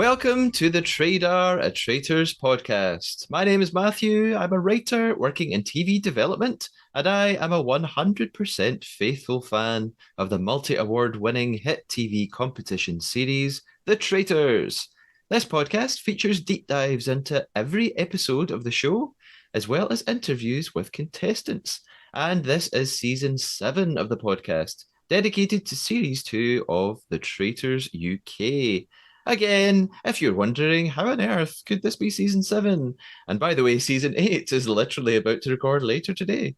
Welcome to the Trader, a Traitors podcast. My name is Matthew. I'm a writer working in TV development, and I am a 100% faithful fan of the multi-award winning hit TV competition series, The Traitors. This podcast features deep dives into every episode of the show, as well as interviews with contestants. And this is season 7 of the podcast, dedicated to series 2 of The Traitors UK. Again, if you're wondering, how on earth could this be season 7? And by the way, season 8 is literally about to record later today.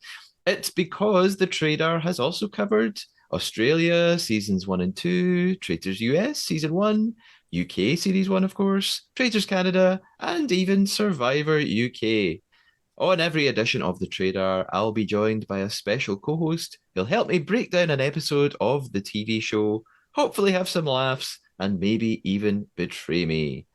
It's because the Trader has also covered Australia seasons 1 and 2, Traitors US season 1, UK series 1, of course, Traitors Canada, and even Survivor UK. On every edition of The Trader, I'll be joined by a special co-host who'll help me break down an episode of the TV show, hopefully have some laughs, and maybe even betray me.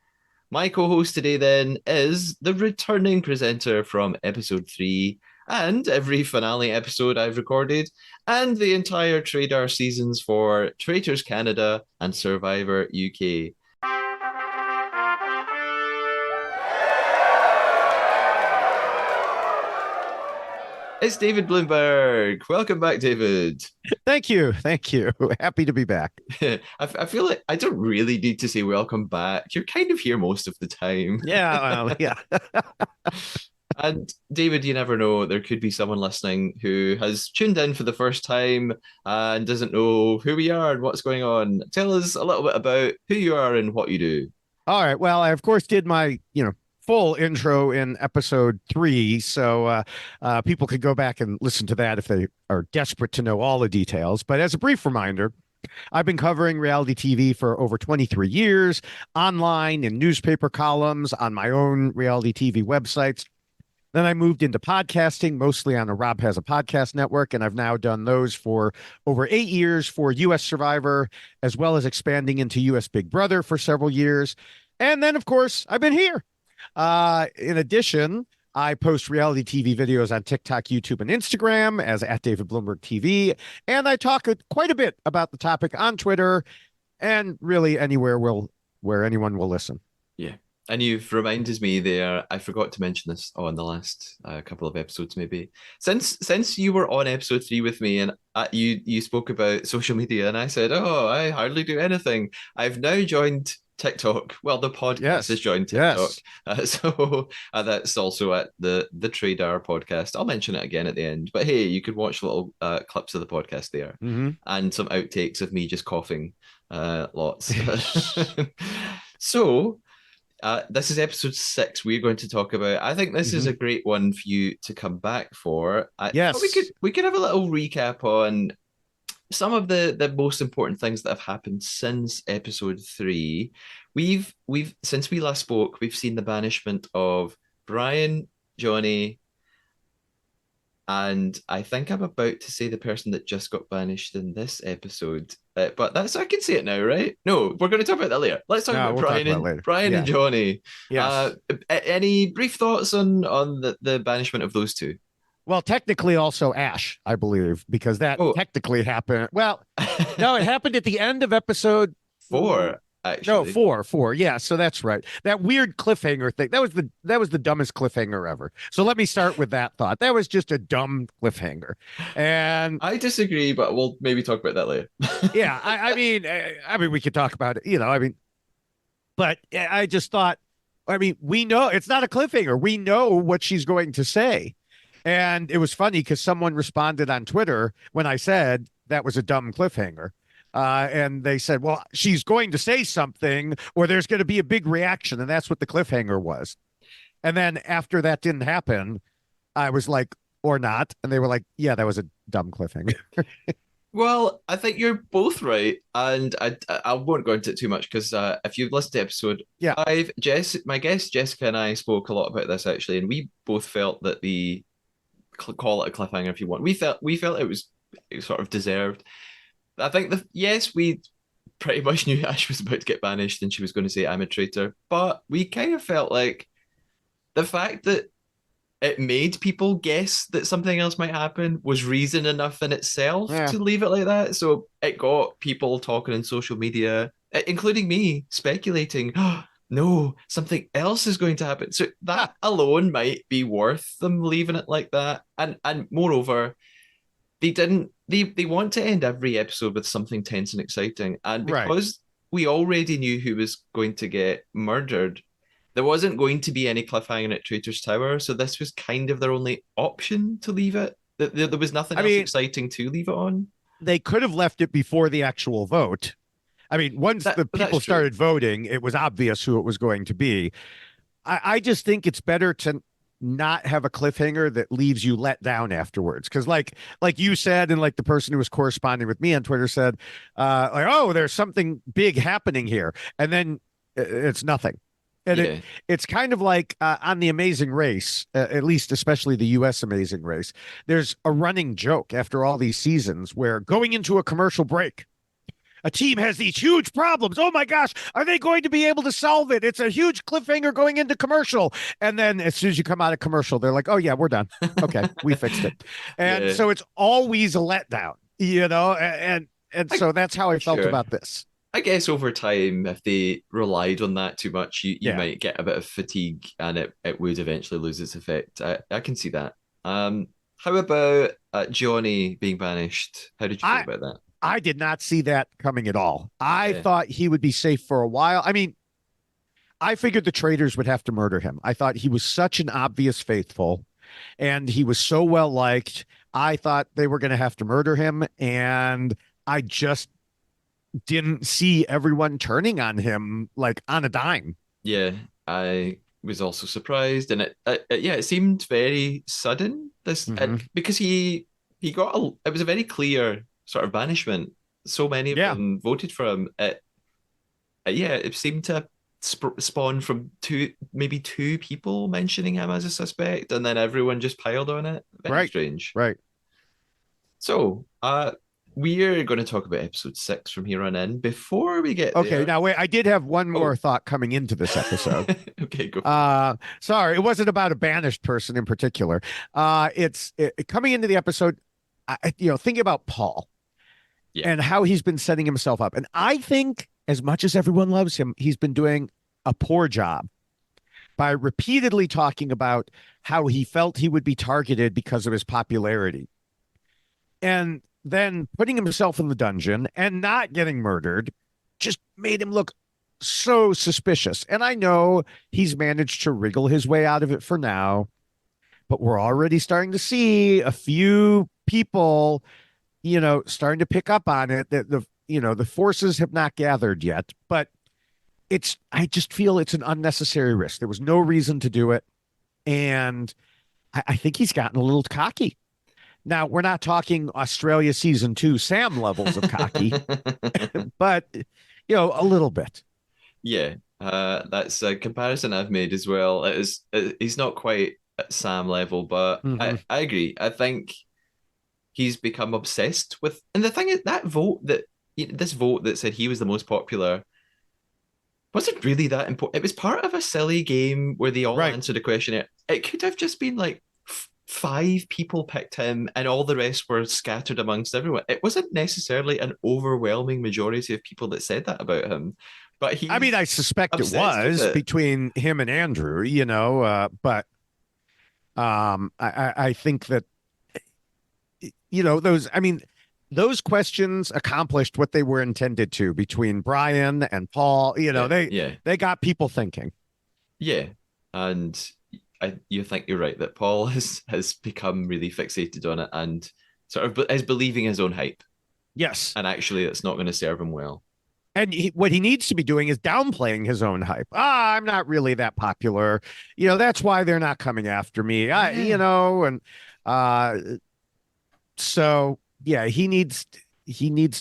My co-host today then is the returning presenter from episode 3 and every finale episode I've recorded, and the entire Trader seasons for Traitors Canada and Survivor UK. It's David Bloomberg. Welcome back, David. Thank you. Thank you. Happy to be back. I feel like I don't really need to say welcome back. You're kind of here most of the time. Yeah, well, yeah. And David, you never know. There could be someone listening who has tuned in for the first time and doesn't know who we are and what's going on. Tell us a little bit about who you are and what you do. All right. Well, I, of course, did my, full intro in episode 3. So people could go back and listen to that if they are desperate to know all the details. But as a brief reminder, I've been covering reality TV for over 23 years, online in newspaper columns, on my own reality TV websites. Then I moved into podcasting, mostly on the Rob Has a Podcast network, and I've now done those for over 8 years for US Survivor, as well as expanding into US Big Brother for several years. And then, of course, I've been here. In addition, I post reality TV videos on TikTok, YouTube, and Instagram as @DavidBloombergTV, and I talk quite a bit about the topic on Twitter and really anywhere where anyone will listen. Yeah. And you've reminded me there, I forgot to mention this on the last couple of episodes, maybe. Since you were on episode 3 with me and you spoke about social media, and I said, oh, I hardly do anything. I've now joined TikTok. Well, the podcast has joined TikTok. Yes. So that's also at the Trader podcast. I'll mention it again at the end. But hey, you could watch little clips of the podcast there and some outtakes of me just coughing lots. So this is episode 6 we're going to talk about. I think this is a great one for you to come back for. Yes. We could have a little recap on some of the most important things that have happened since episode 3. We've since we last spoke, we've seen the banishment of Brian, Johnny, and I think I'm about to say the person that just got banished in this episode. But that's, I can say it now, right? No, we're going to talk about that later. Let's talk about Brian and Johnny. Yes. Any brief thoughts on the banishment of those two? Well, technically also Ash, I believe, because that technically happened. Well, no, it happened at the end of episode 4, actually. No, 4. Yeah, so that's right. That weird cliffhanger thing. That was the dumbest cliffhanger ever. So let me start with that thought. That was just a dumb cliffhanger. And I disagree, but we'll maybe talk about that later. Yeah, I mean, we could talk about it, but I just thought, we know it's not a cliffhanger. We know what she's going to say. And it was funny because someone responded on Twitter when I said that was a dumb cliffhanger. And they said, well, she's going to say something or there's going to be a big reaction. And that's what the cliffhanger was. And then after that didn't happen, I was like, or not. And they were like, yeah, that was a dumb cliffhanger. Well, I think you're both right. And I won't go into it too much because if you've listened to episode 5, my guest Jessica and I spoke a lot about this actually. And we both felt that call it a cliffhanger if you want. We felt it was sort of deserved. I think we pretty much knew Ash was about to get banished and she was going to say I'm a traitor, but we kind of felt like the fact that it made people guess that something else might happen was reason enough in itself to leave it like that. So it got people talking on social media, including me, speculating, no, something else is going to happen. So that alone might be worth them leaving it like that. And moreover, they want to end every episode with something tense and exciting. And Right. because we already knew who was going to get murdered, there wasn't going to be any cliffhanger at Traitor's Tower. So this was kind of their only option to leave it. There was nothing I else mean, exciting to leave it on. they could have left it before the actual vote. I mean, once the That's people true. started voting, it was obvious who it was going to be. I just think it's better to not have a cliffhanger that leaves you let down afterwards. Because like you said, and like the person who was corresponding with me on Twitter said, like, oh, there's something big happening here, and then it's nothing. And Yeah. it's kind of like on the Amazing Race, at least especially the U.S. Amazing Race. There's a running joke after all these seasons where going into a commercial break, a team has these huge problems. Oh my gosh, are they going to be able to solve it? It's a huge cliffhanger going into commercial. And then as soon as you come out of commercial, they're like, oh yeah, we're done. Okay, we fixed it. And Yeah. so it's always a letdown, and I so that's how I felt sure. about this. I guess over time, if they relied on that too much, you Yeah. might get a bit of fatigue and it would eventually lose its effect. I can see that. How about Johnny being banished? How did you feel I about that? I did not see that coming at all. I Yeah. thought he would be safe for a while. I mean, I figured the traitors would have to murder him. I thought he was such an obvious faithful and he was so well liked. I thought they were going to have to murder him. And I just didn't see everyone turning on him like on a dime. Yeah, I was also surprised, and yeah, it seemed very sudden. Hmm. Because he got it was a very clear sort of banishment. So many of Yeah, them voted for him. Yeah, it seemed to spawn from maybe two people mentioning him as a suspect, and then everyone just piled on it. Very right, strange. right. So, we're going to talk about episode 6 from here on in. Before we get Okay, there, now wait, I did have one more oh, thought coming into this episode. okay, go for it. Sorry, it wasn't about a banished person in particular. Coming into the episode, thinking about Paul Yeah, and how he's been setting himself up. And I think, as much as everyone loves him, he's been doing a poor job by repeatedly talking about how he felt he would be targeted because of his popularity. And then putting himself in the dungeon and not getting murdered just made him look so suspicious. And I know he's managed to wriggle his way out of it for now, but we're already starting to see a few people starting to pick up on it that the forces have not gathered yet, but I just feel it's an unnecessary risk. There was no reason to do it. And I think he's gotten a little cocky. Now, we're not talking Australia season 2 Sam levels of cocky, but a little bit. yeah, that's a comparison I've made as well. He's not quite at Sam level, but Hmm. I agree. I think he's become obsessed with, and the thing is that this vote that said he was the most popular wasn't really that important. It was part of a silly game where they all Right. answered a question. It could have just been like five people picked him and all the rest were scattered amongst everyone. It wasn't necessarily an overwhelming majority of people that said that about him, but I mean, I he's suspect it obsessed with was it. between him and Andrew, but I think that those questions accomplished what they were intended to between Brian and Paul. Yeah, yeah, They got people thinking. yeah. And you think you're right that Paul has become really fixated on it and sort of is believing his own hype. Yes. And actually, it's not going to serve him well. And what he needs to be doing is downplaying his own hype. I'm not really that popular. That's why they're not coming after me. Yeah, And uh, so yeah, he needs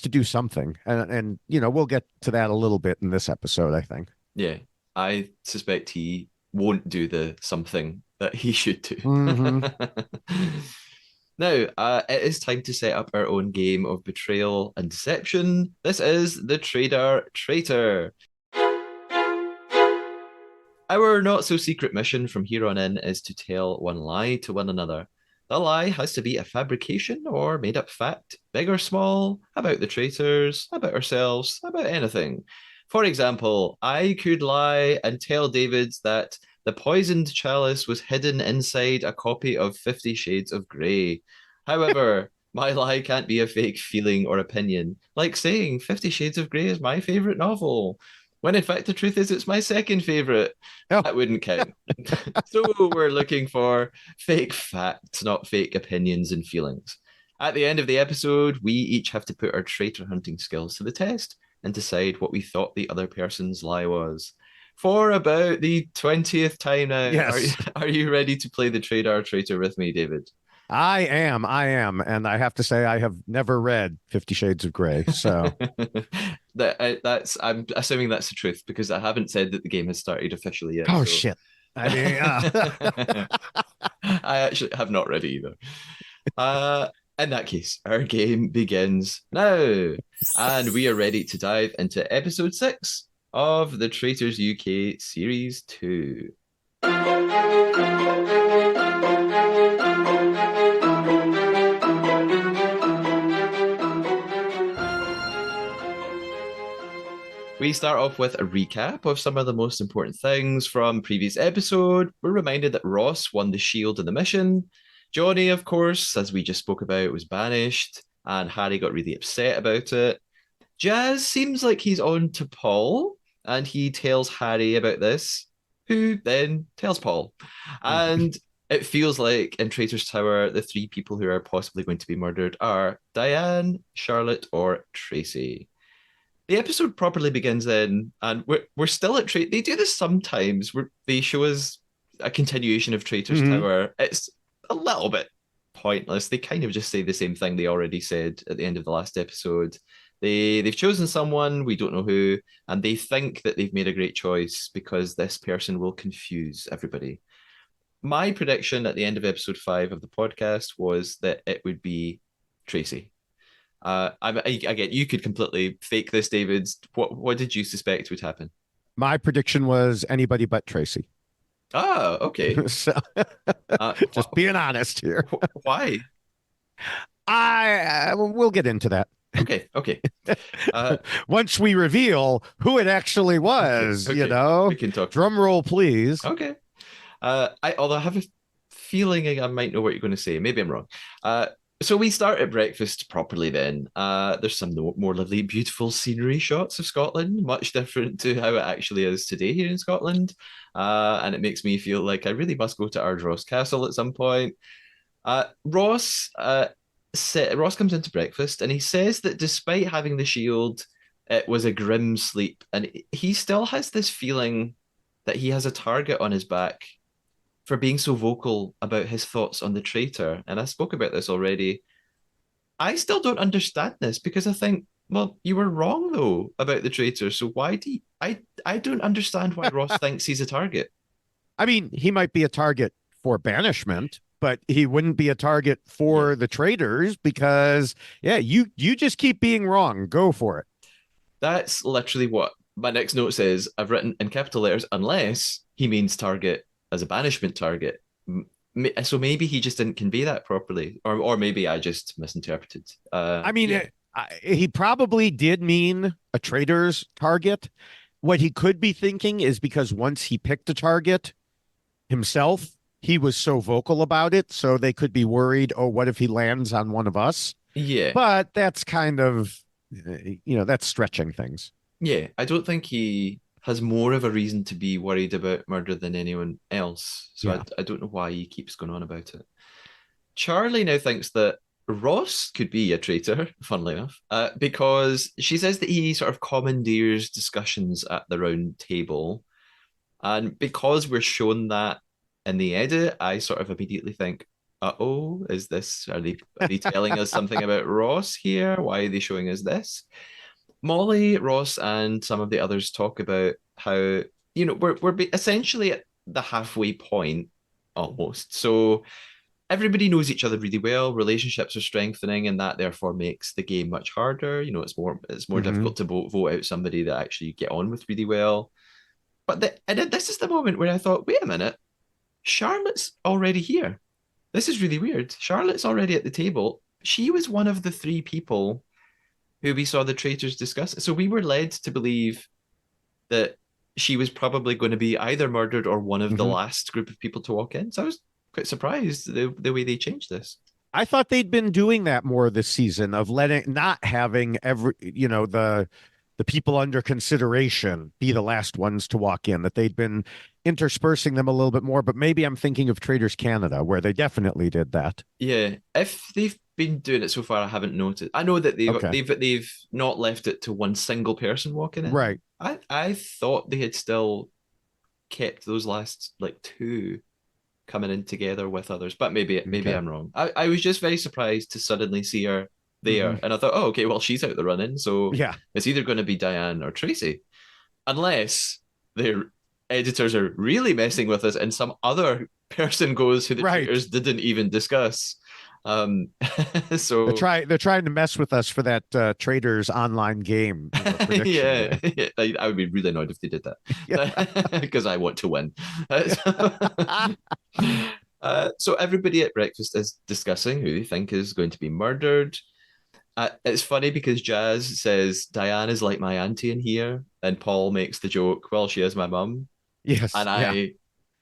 to do something, and we'll get to that a little bit in this episode, I think. yeah. I suspect he won't do the something that he should do. Hmm. Now, it is time to set up our own game of betrayal and deception. This is the Trader Traitor. Our not so secret mission from here on in is to tell one lie to one another. The lie has to be a fabrication or made up fact, big or small, about the traitors, about ourselves, about anything. For example, I could lie and tell David that the poisoned chalice was hidden inside a copy of 50 Shades of Grey. However, my lie can't be a fake feeling or opinion, like saying 50 Shades of Grey is my favorite novel, when in fact the truth is it's my second favorite. Oh, That wouldn't count. So we're looking for fake facts, not fake opinions and feelings. At the end of the episode, we each have to put our traitor hunting skills to the test and decide what we thought the other person's lie was. For about the 20th time now, yes, are you ready to play the traitor with me, David? I am, and I have to say I have never read 50 Shades of Grey. So, That's I'm assuming that's the truth because I haven't said that the game has started officially yet. oh So shit. I mean, I actually have not read it either. Uh, in that case, our game begins now, and we are ready to dive into episode 6 of the Traitors UK Series 2. We start off with a recap of some of the most important things from previous episode. We're reminded that Ross won the shield in the mission. Johnny, of course, as we just spoke about, was banished, and Harry got really upset about it. Jazz seems like he's on to Paul, and he tells Harry about this, who then tells Paul. And it feels like in Traitor's Tower, the three people who are possibly going to be murdered are Diane, Charlotte, or Tracy. The episode properly begins then, and we're still at Traitor. They do this sometimes where they show us a continuation of Traitor's mhm. Tower. It's a little bit pointless. They kind of just say the same thing they already said at the end of the last episode. They've chosen someone, we don't know who, and they think that they've made a great choice because this person will confuse everybody. My prediction at the end of episode 5 of the podcast was that it would be Tracy. Again, you could completely fake this, David. What did you suspect would happen? My prediction was anybody but Tracy. Ah, okay. So, just being honest here. Why? I we'll get into that. Okay. Uh, Once we reveal who it actually was, okay. We can talk. drum roll, please. Okay. Although I have a feeling I might know what you're going to say. Maybe I'm wrong. So we start at breakfast properly then. There's some more lovely, beautiful scenery shots of Scotland, much different to how it actually is today here in Scotland. And it makes me feel like I really must go to Ardross Castle at some point. Ross comes into breakfast and he says that despite having the shield, it was a grim sleep. And he still has this feeling that he has a target on his back for being so vocal about his thoughts on the traitor. And I spoke about this already. I still don't understand this because I think, well, you were wrong though about the traitor. So why do you, I don't understand why Ross thinks he's a target. I mean, he might be a target for banishment, but he wouldn't be a target Yeah. for the traitors because, yeah, you just keep being wrong. Go for it. That's literally what my next note says. I've written in capital letters, unless he means target as a banishment target. So maybe he just didn't convey that properly, or maybe I just misinterpreted. I mean, Yeah, he probably did mean a traitor's target. What he could be thinking is because once he picked a target himself, he was so vocal about it. So they could be worried, oh, what if he lands on one of us? yeah, But that's kind of, that's stretching things. yeah. I don't think he has more of a reason to be worried about murder than anyone else. So Yeah. I don't know why he keeps going on about it. Charlie now thinks that Ross could be a traitor, funnily enough, because she says that he sort of commandeers discussions at the round table. And because we're shown that in the edit, I sort of immediately think, oh, is this, are they telling us something about Ross here? Why are they showing us this? Molly, Ross, and some of the others talk about how, we're essentially at the halfway point almost. So everybody knows each other really well. Relationships are strengthening, and that therefore makes the game much harder. It's more Hmm. difficult to vote out somebody that actually you get on with really well. And this is the moment where I thought, wait a minute, Charlotte's already here. This is really weird. Charlotte's already at the table. She was one of the three people who we saw the traitors discuss. So we were led to believe that she was probably going to be either murdered or one of the Mhm. last group of people to walk in. So I was quite surprised the way they changed this. I thought they'd been doing that more this season of letting not having every the people under consideration be the last ones to walk in, that they'd been interspersing them a little bit more, but maybe I'm thinking of Traitors Canada, where they definitely did that. Yeah, if they've been doing it so far, I haven't noticed. I know that Okay. they've not left it to one single person walking in. Right. I thought they had still kept those last like two coming in together with others, but maybe Okay. I'm wrong. I was just very surprised to suddenly see her Hmm. there, and I thought, oh, okay, well she's out the running, so Yeah. it's either going to be Diane or Tracy, unless their editors are really messing with us, and some other person goes who the Right. traitors didn't even discuss. Um, so They're trying to mess with us for that Traitors online game, prediction yeah, game. I would be really annoyed if they did Yeah. that because I want to win. So everybody at breakfast is discussing who they think is going to be murdered. It's funny because Jazz says Diane is like my auntie in here, and Paul makes the joke, "Well, she is my mum," Yes. and Yeah. I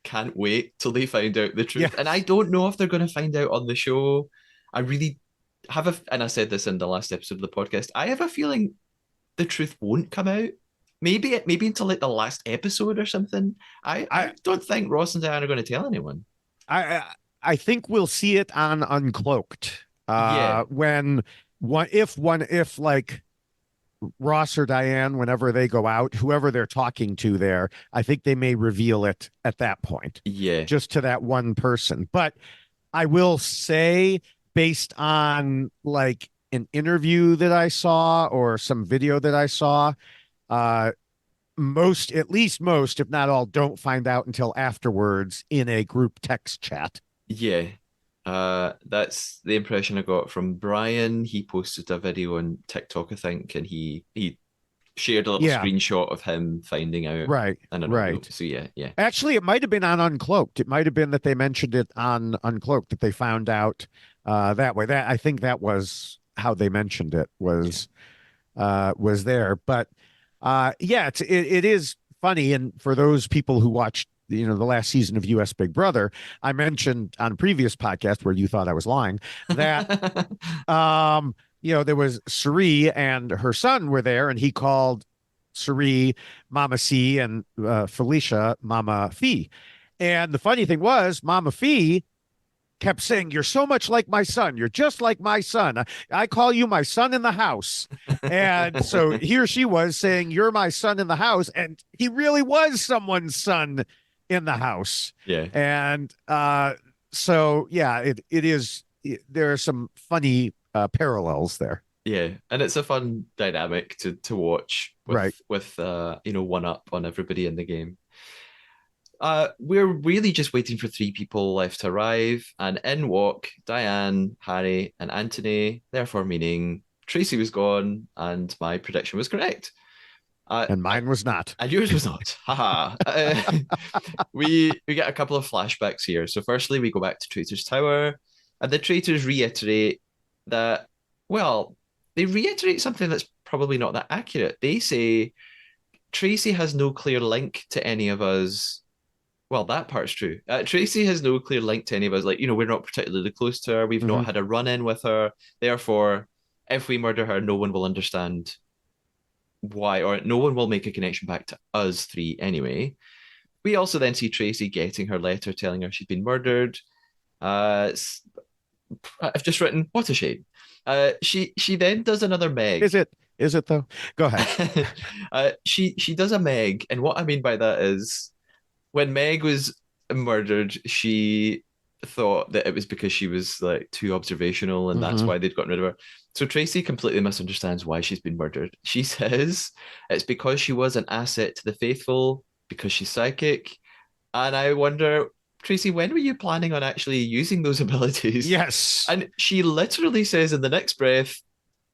can't wait till they find out the truth. And I Yes. don't know if they're going to find out on the show. I really have and I said this in the last episode of the podcast. I have a feeling the truth won't come out. Maybe until like the last episode or something. I I don't think Ross and Diane are going to tell anyone. I I think we'll see it on Uncloaked. Yeah, When one if like Ross or Diane, whenever they go out, whoever they're talking to there, I think they may reveal it at that point, yeah, just to that one person. But I will say, based on like an interview that I saw or some video that I saw, uh, at least most, if not all, don't find out until afterwards in a group text chat. yeah. That's the impression I got from Brian. He posted a video on TikTok, I think, and he shared a little Yeah, screenshot of him finding out right, in an audio. right. So yeah, yeah, Actually, it might have been on Uncloaked. It might have been that they mentioned it on Uncloaked, that they found out that way. That I think that was how they mentioned it, yeah. was there. But yeah, it is funny. And for those people who watched, the last season of US Big Brother, I mentioned on a previous podcast where you thought I was lying that there was Suri and her son were there, and he called Suri Mama C and Felicia Mama Fee. And the funny thing was, Mama Fee kept saying, "You're so much like my son. You're just like my son. I call you my son in the house." And so here she was saying, "You're my son in the house." And he really was someone's son in the house. Yeah, And so, yeah, there are some funny parallels there. yeah, and it's a fun dynamic to watch Right. with one up on everybody in the game. We're really just waiting for three people left to arrive, and in walk Diane, Harry, and Anthony. Therefore, meaning Tracy was gone, and my prediction was correct. Uh, And I, mine was not. and yours was not. Haha. We get a couple of flashbacks here. So, firstly, we go back to Traitor's Tower, and the traitors reiterate that, well, they reiterate something that's probably not that accurate. They say Tracy has no clear link to any of us. Well, that part's true. Tracy has no clear link to any of us. Like, we're not particularly close to her. We've not Hmm. had a run in with her. Therefore, if we murder her, no one will understand why, or no one will make a connection back to us three anyway. We also then see Tracy getting her letter telling her she's been murdered. Uh, I've just written, what a shame. She then does another Meg. Is it? Is it though? Go ahead. She does a Meg, and what I mean by that is when Meg was murdered, she thought that it was because she was like too observational and that's Hmm. why they'd gotten rid of her. So Tracy completely misunderstands why she's been murdered. She says it's because she was an asset to the faithful, because she's psychic. And I wonder, Tracy, when were you planning on actually using those abilities? Yes. And she literally says in the next breath,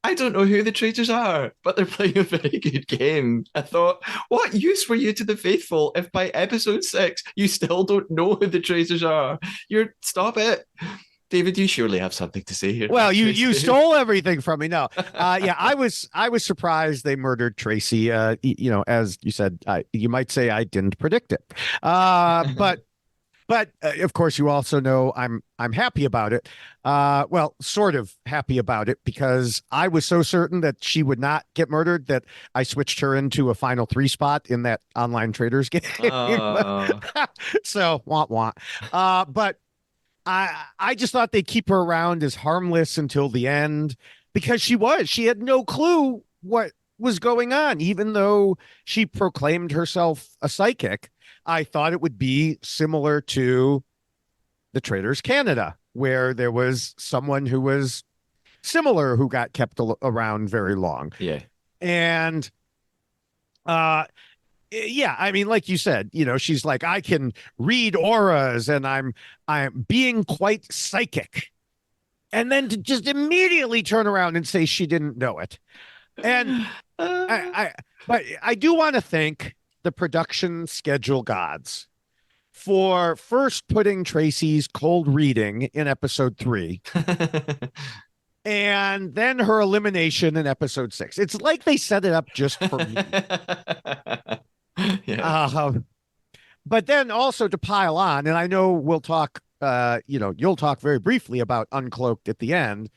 I don't know who the traitors are, but they're playing a very good game. I thought, what use were you to the faithful if by episode 6 you still don't know who the traitors are? Stop it. David, you surely have something to say here Well, about you Tracy. stole everything from me. No, yeah, I was surprised they murdered Tracy. As you said, you might say I didn't predict it. But of course, you also know I'm happy about it. Well, sort of happy about it because I was so certain that she would not get murdered that I switched her into a final three spot in that online traders game. uh, So want want. But I just thought they'd keep her around as harmless until the end because she had no clue what was going on, even though she proclaimed herself a psychic. I thought it would be similar to the Traders Canada, where there was someone who was similar who got kept around very long. yeah. And uh yeah, I mean, like you said, she's like, I can read auras and I'm being quite psychic. And then to just immediately turn around and say she didn't know it. And I, Uh, I but I do want to thank the production schedule gods for first putting Tracy's cold reading in episode 3 and then her elimination in episode 6. It's like they set it up just for me. yeah. Uh, but then also to pile on, and I know we'll talk, you'll talk very briefly about Uncloaked at the end,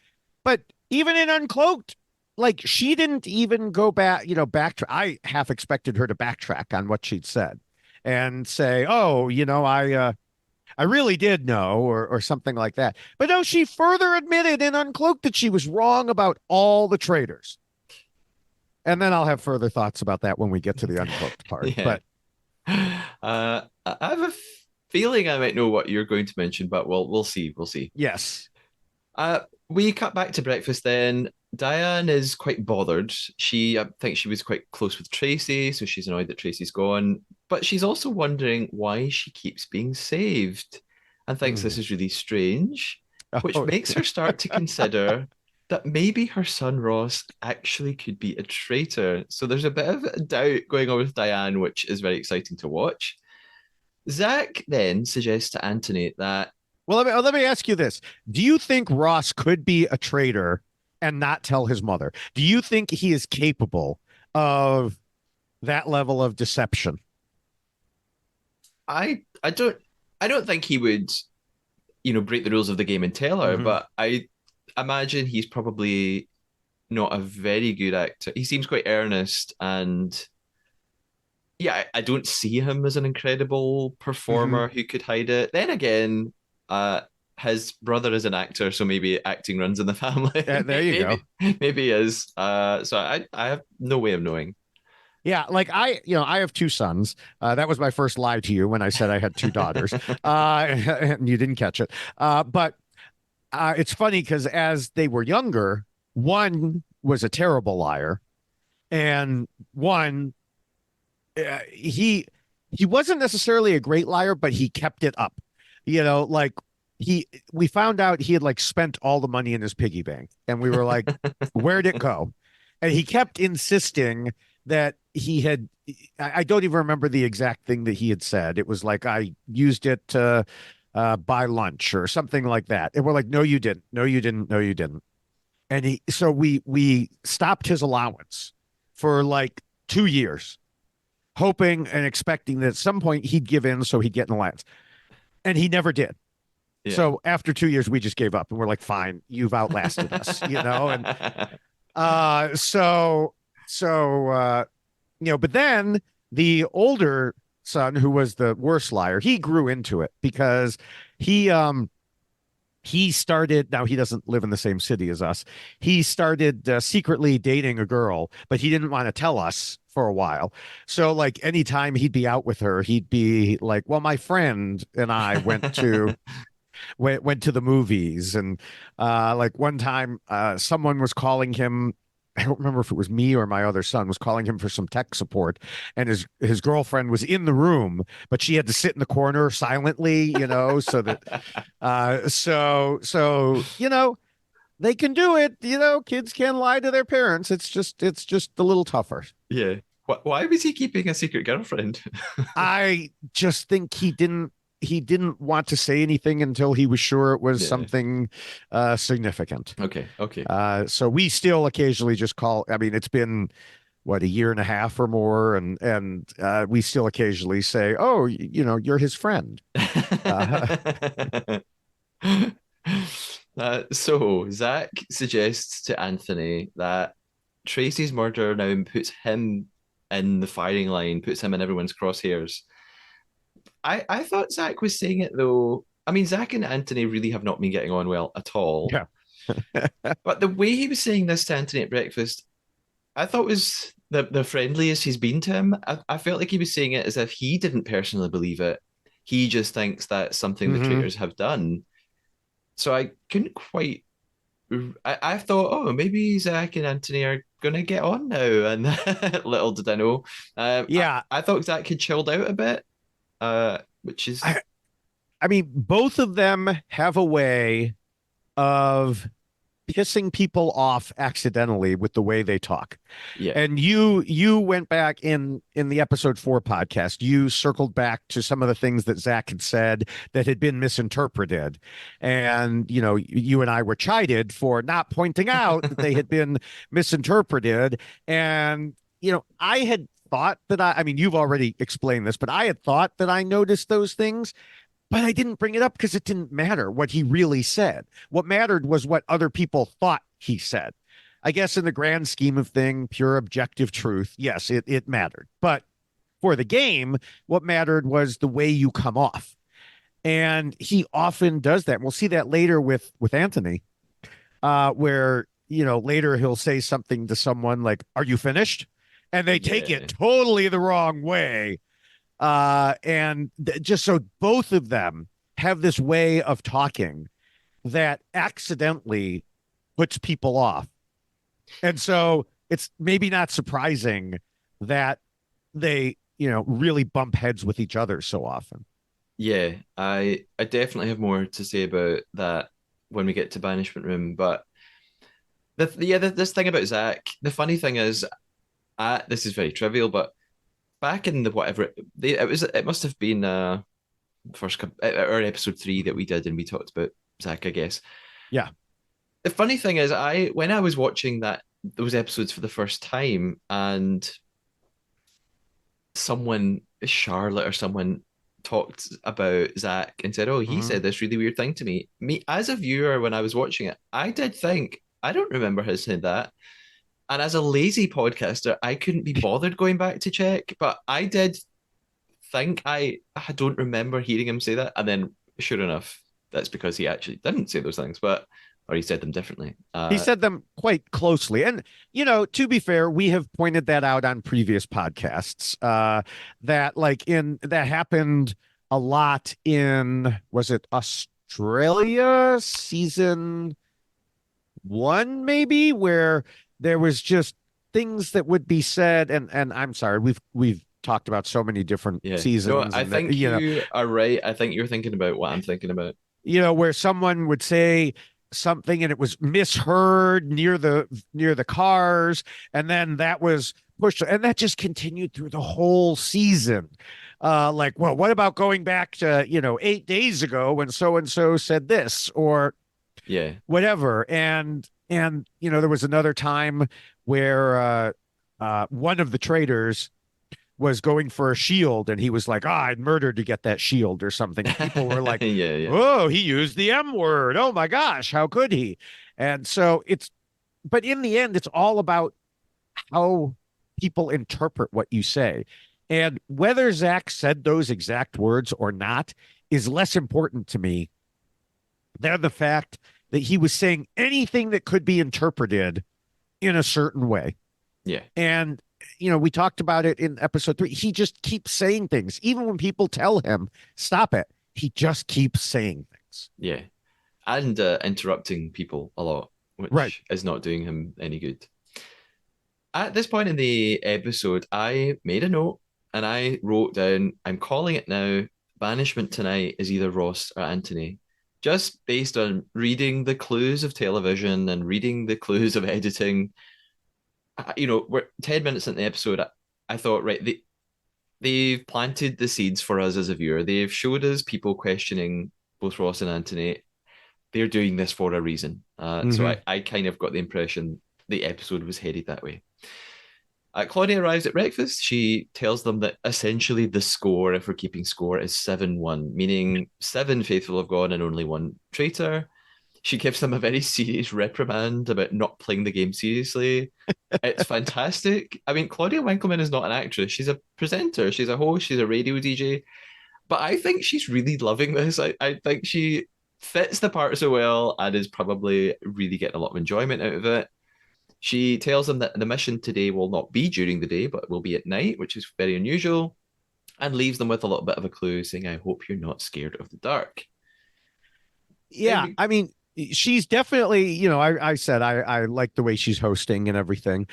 but even in Uncloaked, like she didn't even go back, backtrack. I half expected her to backtrack on what she'd said and say, oh, I really did know, or something like that. But no, she further admitted in Uncloaked that she was wrong about all the traitors. And then I'll have further thoughts about that when we get to the Uncloaked part. Yeah. But I have a feeling I might know what you're going to mention, but we'll see. We'll see. yes. Uh, we cut back to breakfast then. Diane is quite bothered. I think she was quite close with Tracy, so she's annoyed that Tracy's gone. But she's also wondering why she keeps being saved and thinks this Mm. is really strange, which Oh, makes her start to consider that maybe her son Ross actually could be a traitor. So there's a bit of doubt going on with Diane, which is very exciting to watch. Zach then suggests to Anthony that well, let me ask you this. Do you think Ross could be a traitor and not tell his mother? Do you think he is capable of that level of deception? I don't think he would, break the rules of the game and tell her, Hmm. but I imagine he's probably not a very good actor. He seems quite earnest, and yeah, I don't see him as an incredible Hmm. performer who could hide it. Then again, uh his brother is an actor, so maybe acting runs in the family. There you go. Maybe he is. So I have no way of knowing. Yeah, like I have two sons. That was my first lie to you when I said I had two daughters, and you didn't catch it. But it's funny because as they were younger, one was a terrible liar, and one he wasn't necessarily a great liar, but he kept it up. Like we found out he had like spent all the money in his piggy bank, and we were like, "Where'd it go?" And he kept insisting that he had. I don't even remember the exact thing that he had said. It was like I used it to buy lunch or something like that. And we're like, "No, you didn't. No, you didn't. No, you didn't." And so we stopped his allowance for like 2 years hoping and expecting that at some point he'd give in so he'd get an allowance. And he never did. Yeah. So after 2 years, we just gave up and we're like, fine, you've outlasted us, and uh so but then the older son, who was the worst liar, he grew into it because he he started, now he doesn't live in the same city as us. He started secretly dating a girl, but he didn't want to tell us for a while. So like anytime he'd be out with her, he'd be like, well, my friend and I went to the movies. And like one time someone was calling him. I don't remember if it was me or my other son was calling him for some tech support, and his girlfriend was in the room, but she had to sit in the corner silently, so that they can do it. Kids can lie to their parents. It's just a little tougher. Yeah. Why was he keeping a secret girlfriend? I just think he didn't. he didn't want to say anything until he was sure it was Yeah. something significant. Okay. Okay. So we still occasionally just call. I mean, it's been what, a year and a half or more, and we still occasionally say, "Oh, you're his friend." Uh, So Zach suggests to Anthony that Tracy's murder now puts him in the firing line, puts him in everyone's crosshairs. I thought Zach was saying it though. I mean, Zach and Anthony really have not been getting on well at all. yeah. But the way he was saying this to Anthony at breakfast, I thought was the friendliest he's been to him. I felt like he was saying it as if he didn't personally believe it. He just thinks that's something the hmm traitors have done. So I couldn't quite. I thought, oh, maybe Zach and Anthony are gonna get on now, and little did I know. Yeah. I thought Zach had chilled out a bit, which is I, I mean, both of them have a way of pissing people off accidentally with the way they talk. yeah, And you went back in the episode 4 podcast. You circled back to some of the things that Zach had said that had been misinterpreted, and you and I were chided for not pointing out that they had been misinterpreted. And I had thought that I mean, you've already explained this, but I had thought that I noticed those things, but I didn't bring it up because it didn't matter what he really said. What mattered was what other people thought he said. I guess in the grand scheme of thing, pure objective truth, yes, it mattered. But for the game, what mattered was the way you come off. And he often does that. We'll see that later with Anthony, where later he'll say something to someone like, "Are you finished?" And they take yeah, it totally the wrong way. And just so both of them have this way of talking that accidentally puts people off. And so it's maybe not surprising that they, really bump heads with each other so often. yeah. I definitely have more to say about that when we get to banishment room. But this thing about Zach. The funny thing is, this is very trivial, but back in the whatever it must have been our episode 3 that we did, and we talked about Zach, I guess. Yeah. The funny thing is, I when I was watching those episodes for the first time, and someone, Charlotte or someone, talked about Zach and said, "Oh, he hmm said this really weird thing to me." Me as a viewer, when I was watching it, I did think, I don't remember his saying that. And as a lazy podcaster, I couldn't be bothered going back to check, but I did think I don't remember hearing him say that. And then sure enough, that's because he actually didn't say those things, but or he said them differently. He said them quite closely. And, to be fair, we have pointed that out on previous podcasts, that that happened a lot in, was it Australia season 1, maybe, where there was just things that would be said. And I'm sorry, we've talked about so many different Yeah. No, seasons, I and that, think you are right. I think you're thinking about what I'm thinking about. where someone would say something and it was misheard near the cars, and then that was pushed, and that just continued through the whole season. Like, well, what about going back to 8 days ago when so and so said this or Yeah. whatever? And there was another time where one of the traders was going for a shield, and he was like, I'd murder to get that shield or something. And people were like, Yeah, yeah. oh, he used the M word. Oh my gosh, how could he? And so but in the end, it's all about how people interpret what you say. And whether Zach said those exact words or not is less important to me than the fact that he was saying anything that could be interpreted in a certain way. Yeah. And, we talked about it in episode 3. He just keeps saying things. Even when people tell him, stop it, he just keeps saying things. Yeah. And interrupting people a lot, Right. which is not doing him any good. At this point in the episode, I made a note and I wrote down, I'm calling it now. Banishment tonight is either Ross or Anthony. Just based on reading the clues of television and reading the clues of editing. We're 10 minutes in the episode. I thought, right, they've planted the seeds for us as a viewer. They've showed us people questioning both Ross and Anthony. They're doing this for a reason. So Hmm. I kind of got the impression the episode was headed that way. Claudia arrives at breakfast. She tells them that essentially the score, if we're keeping score, is 7-1, meaning 7 faithful have gone and only one traitor. She gives them a very serious reprimand about not playing the game seriously. It's fantastic. I mean, Claudia Winkleman is not an actress. She's a presenter, she's a host, she's a radio DJ. But I think she's really loving this. I think she fits the part so well and is probably really getting a lot of enjoyment out of it. She tells them that the mission today will not be during the day, but will be at night, which is very unusual, and leaves them with a little bit of a clue saying, I hope you're not scared of the dark. Then Yeah, we, I mean, she's definitely, I said I like the way she's hosting and everything.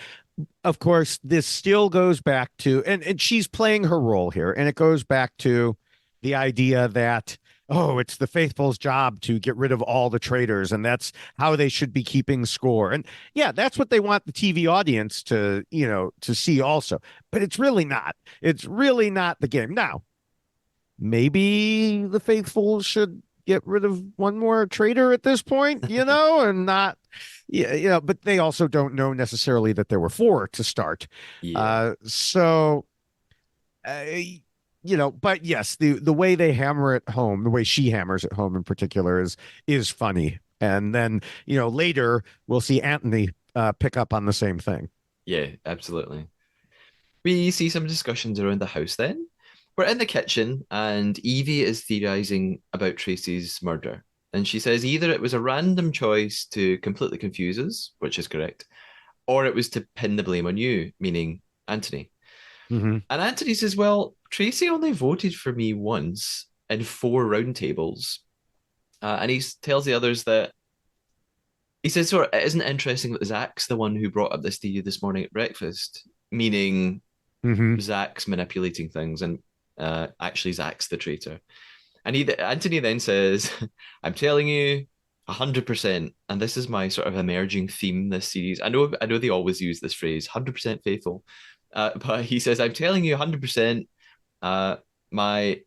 Of course, this still goes back to, and she's playing her role here, and it goes back to the idea that, oh, it's the faithful's job to get rid of all the traitors, and that's how they should be keeping score. And yeah, that's what they want the TV audience to see also. But it's really not. It's really not the game. Now, maybe the faithful should get rid of one more traitor at this point, and not, yeah, but they also don't know necessarily that there were four to start. yeah, So, uh, but yes, the way they hammer it home, the way she hammers it home in particular is funny. And then, later we'll see Anthony pick up on the same thing. yeah, absolutely. We see some discussions around the house then. We're in the kitchen, and Evie is theorizing about Tracy's murder. And she says either it was a random choice to completely confuse us, which is correct, or it was to pin the blame on you, meaning Anthony. Hmm. And Anthony says, well, Tracy only voted for me once in 4 roundtables. And he tells the others that he says, so it isn't interesting that Zach's the one who brought up this theory this morning at breakfast, meaning Hmm. Zach's manipulating things and actually Zach's the traitor. And Anthony then says, I'm telling you, 100%, and this is my sort of emerging theme this series. I know they always use this phrase, 100% faithful. But he says, I'm telling you 100%, my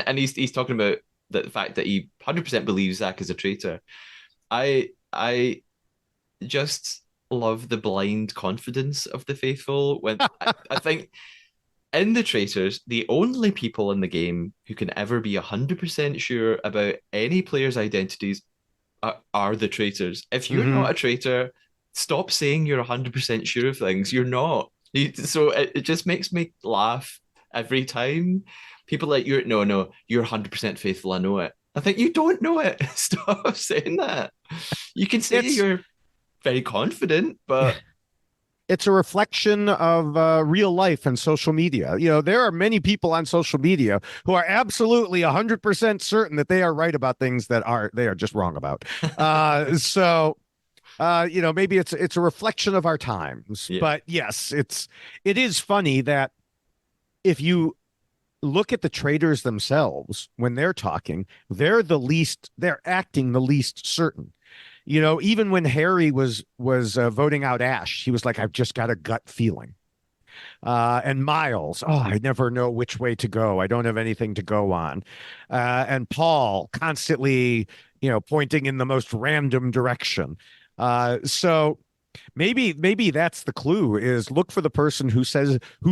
and he's talking about the fact that he 100% believes Zach is a traitor. I just love the blind confidence of the faithful when I think in the traitors, the only people in the game who can ever be 100% sure about any player's identities are the traitors. If you're Hmm. not a traitor, stop saying you're 100% sure of things. You're not. So it just makes me laugh every time. People like, you're, no, no, you're 100% faithful. I know it. I think you don't know it. Stop saying that. You can say It's you're very confident, but it's a reflection of real life and social media. There are many people on social media who are absolutely 100% certain that they are right about things that they are just wrong about. So, maybe it's a reflection of our times. yeah. But yes, it is funny that if you look at the traders themselves when they're talking, they're acting the least certain. Even when Harry was voting out Ash, he was like, I've just got a gut feeling. And Miles, oh, I never know which way to go. I don't have anything to go on. And Paul constantly, pointing in the most random direction. So maybe that's the clue is look for the person who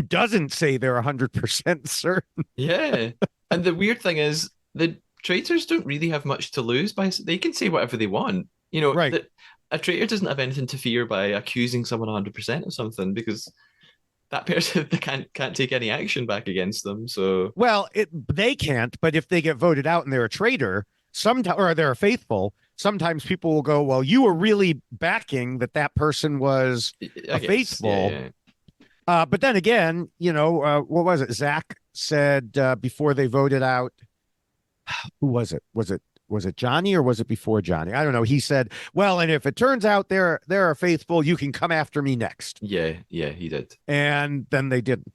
doesn't say they're 100% certain. Yeah. And the weird thing is, the traitors don't really have much to lose by they can say whatever they want. Right. That a traitor doesn't have anything to fear by accusing someone 100% of something because that person they can't take any action back against them. So Well, they can't, but if they get voted out and they're a traitor, sometimes or they're a faithful, sometimes people will go, "Well, you were really backing that person was I a guess, yeah, faithful." yeah. But then again, what was it? Zach said before they voted out, who was it? Was it Johnny or was it before Johnny? I don't know. He said, "Well, and if it turns out they're a faithful, you can come after me next." Yeah, yeah, he did. And then they didn't.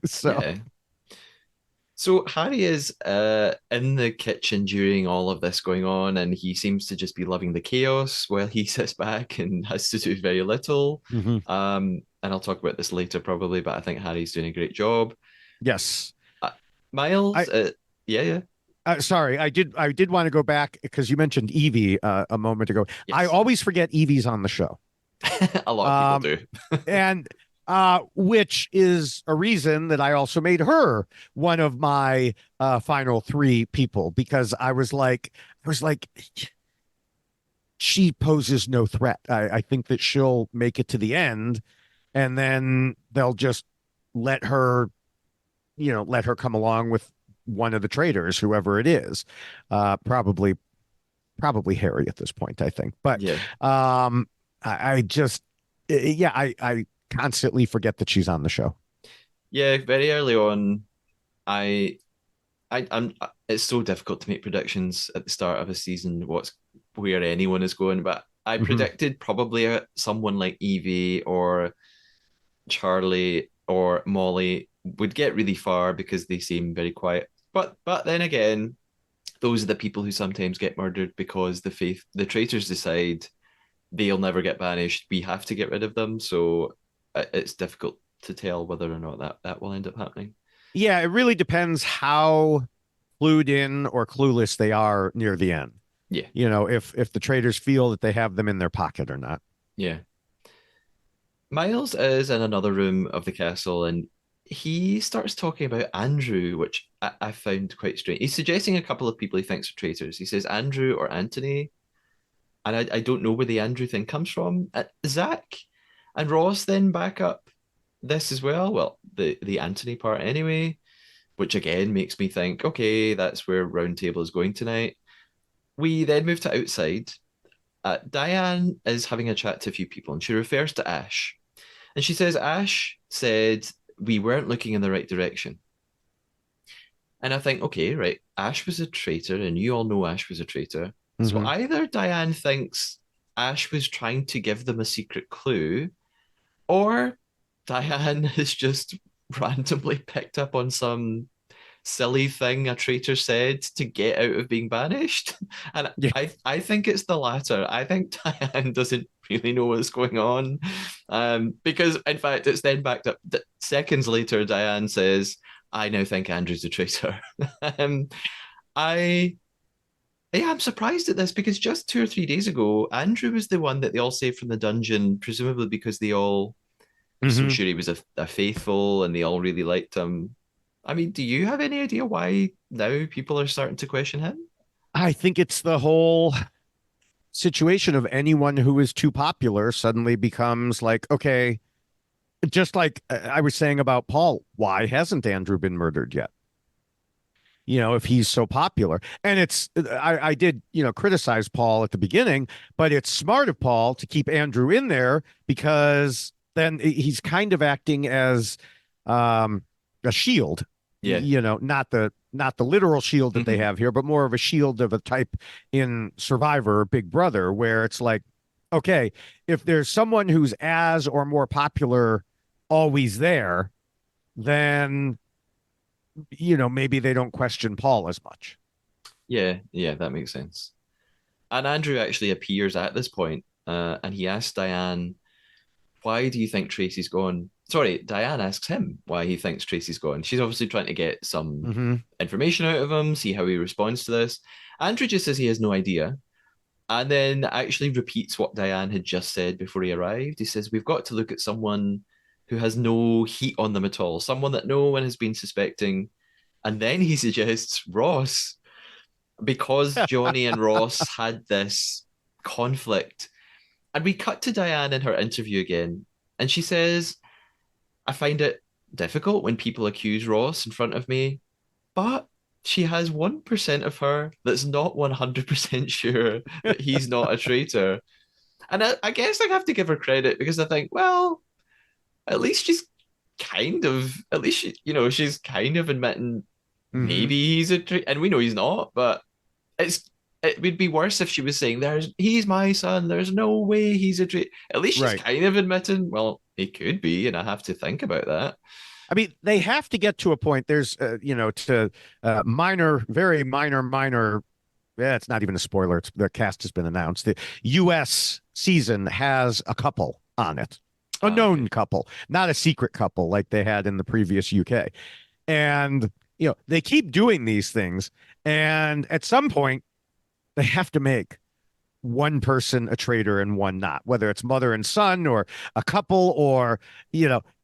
So. Yeah. So Harry is in the kitchen during all of this going on, and he seems to just be loving the chaos while he sits back and has to do very little. Mhm. and I'll talk about this later probably, but I think Harry's doing a great job. Yes. Uh, Miles, I yeah, yeah, sorry, I did want to go back because you mentioned Evie a moment ago. I yes. always forget Evie's on the show. A lot of people Um, do. and which is a reason that I also made her one of my final three people because I was like, she poses no threat. I think that she'll make it to the end, and then they'll just let her, let her come along with one of the traitors, whoever it is. Probably Harry at this point, I think. But Yeah. I just, yeah, I constantly forget that she's on the show. Yeah, very early on, I I'm it's so difficult to make predictions at the start of a season what's where anyone is going, but I Hmm. predicted probably someone like Evie or Charlie or Molly would get really far because they seem very quiet. But then again, those are the people who sometimes get murdered because the traitors decide they'll never get banished. We have to get rid of them. So it's difficult to tell whether or not that will end up happening. Yeah, it really depends how clued in or clueless they are near the end. Yeah, If the traders feel that they have them in their pocket or not. yeah. Miles is in another room of the castle and he starts talking about Andrew, which I found quite strange. He's suggesting a couple of people he thinks are traitors. He says Andrew or Anthony, and I don't know where the Andrew thing comes from. Zach and Ross then back up this as well. Well, the Anthony part anyway, which again makes me think, okay, that's where Roundtable is going tonight. We then move to outside. Diane is having a chat to a few people, and she refers to Ash. And she says, Ash said we weren't looking in the right direction. And I think, okay, right, Ash was a traitor, and you all know Ash was a traitor. So Hmm. either Diane thinks Ash was trying to give them a secret clue, or Diane has just randomly picked up on some silly thing a traitor said to get out of being banished. And Yeah. I think it's the latter. I think Diane doesn't really know what's going on. Because in fact it's then backed up seconds later, Diane says, I now think Andrew's a traitor. um, I yeah, I'm surprised at this because just 2 or 3 days ago, Andrew was the one that they all saved from the dungeon, presumably because they all were so Hmm. sure he was a faithful and they all really liked him. I mean, do you have any idea why now people are starting to question him? I think it's the whole situation of anyone who is too popular suddenly becomes like, okay, just like I was saying about Paul, why hasn't Andrew been murdered yet? If he's so popular. And I did, criticize Paul at the beginning, but it's smart of Paul to keep Andrew in there because then he's kind of acting as um, a shield, Yeah. not the literal shield that they have here, but more of a shield of a type in Survivor or Big Brother, where it's like, okay, if there's someone who's as or more popular always there, then maybe they don't question Paul as much. Yeah, yeah, that makes sense. And Andrew actually appears at this point, and he asks Diane, why do you think Tracy's gone? Sorry, Diane asks him why he thinks Tracy's gone. She's obviously trying to get some Hmm. information out of him, see how he responds to this. Andrew just says he has no idea, and then actually repeats what Diane had just said before he arrived. He says, we've got to look at someone who has no heat on them at all, someone that no one has been suspecting. And then he suggests Ross, because Johnny and Ross had this conflict. And we cut to Diane in her interview again, and she says, I find it difficult when people accuse Ross in front of me, but she has 1% of her that's not 100% sure that he's not a traitor. And I guess I have to give her credit because I think, well, at least at least she's kind of admitting Hmm. maybe he's a traitor. And we know he's not, but it's it would be worse if she was saying, he's my son, there's no way he's a traitor. At least she's Right. kind of admitting, well, he could be, and I have to think about that. I mean, they have to get to a point. There's, to very minor. Yeah, it's not even a spoiler. The cast has been announced. The U.S. season has a couple on it. A known Okay. couple, not a secret couple like they had in the previous UK. And, they keep doing these things. And at some point, they have to make one person a traitor and one not, whether it's mother and son or a couple or,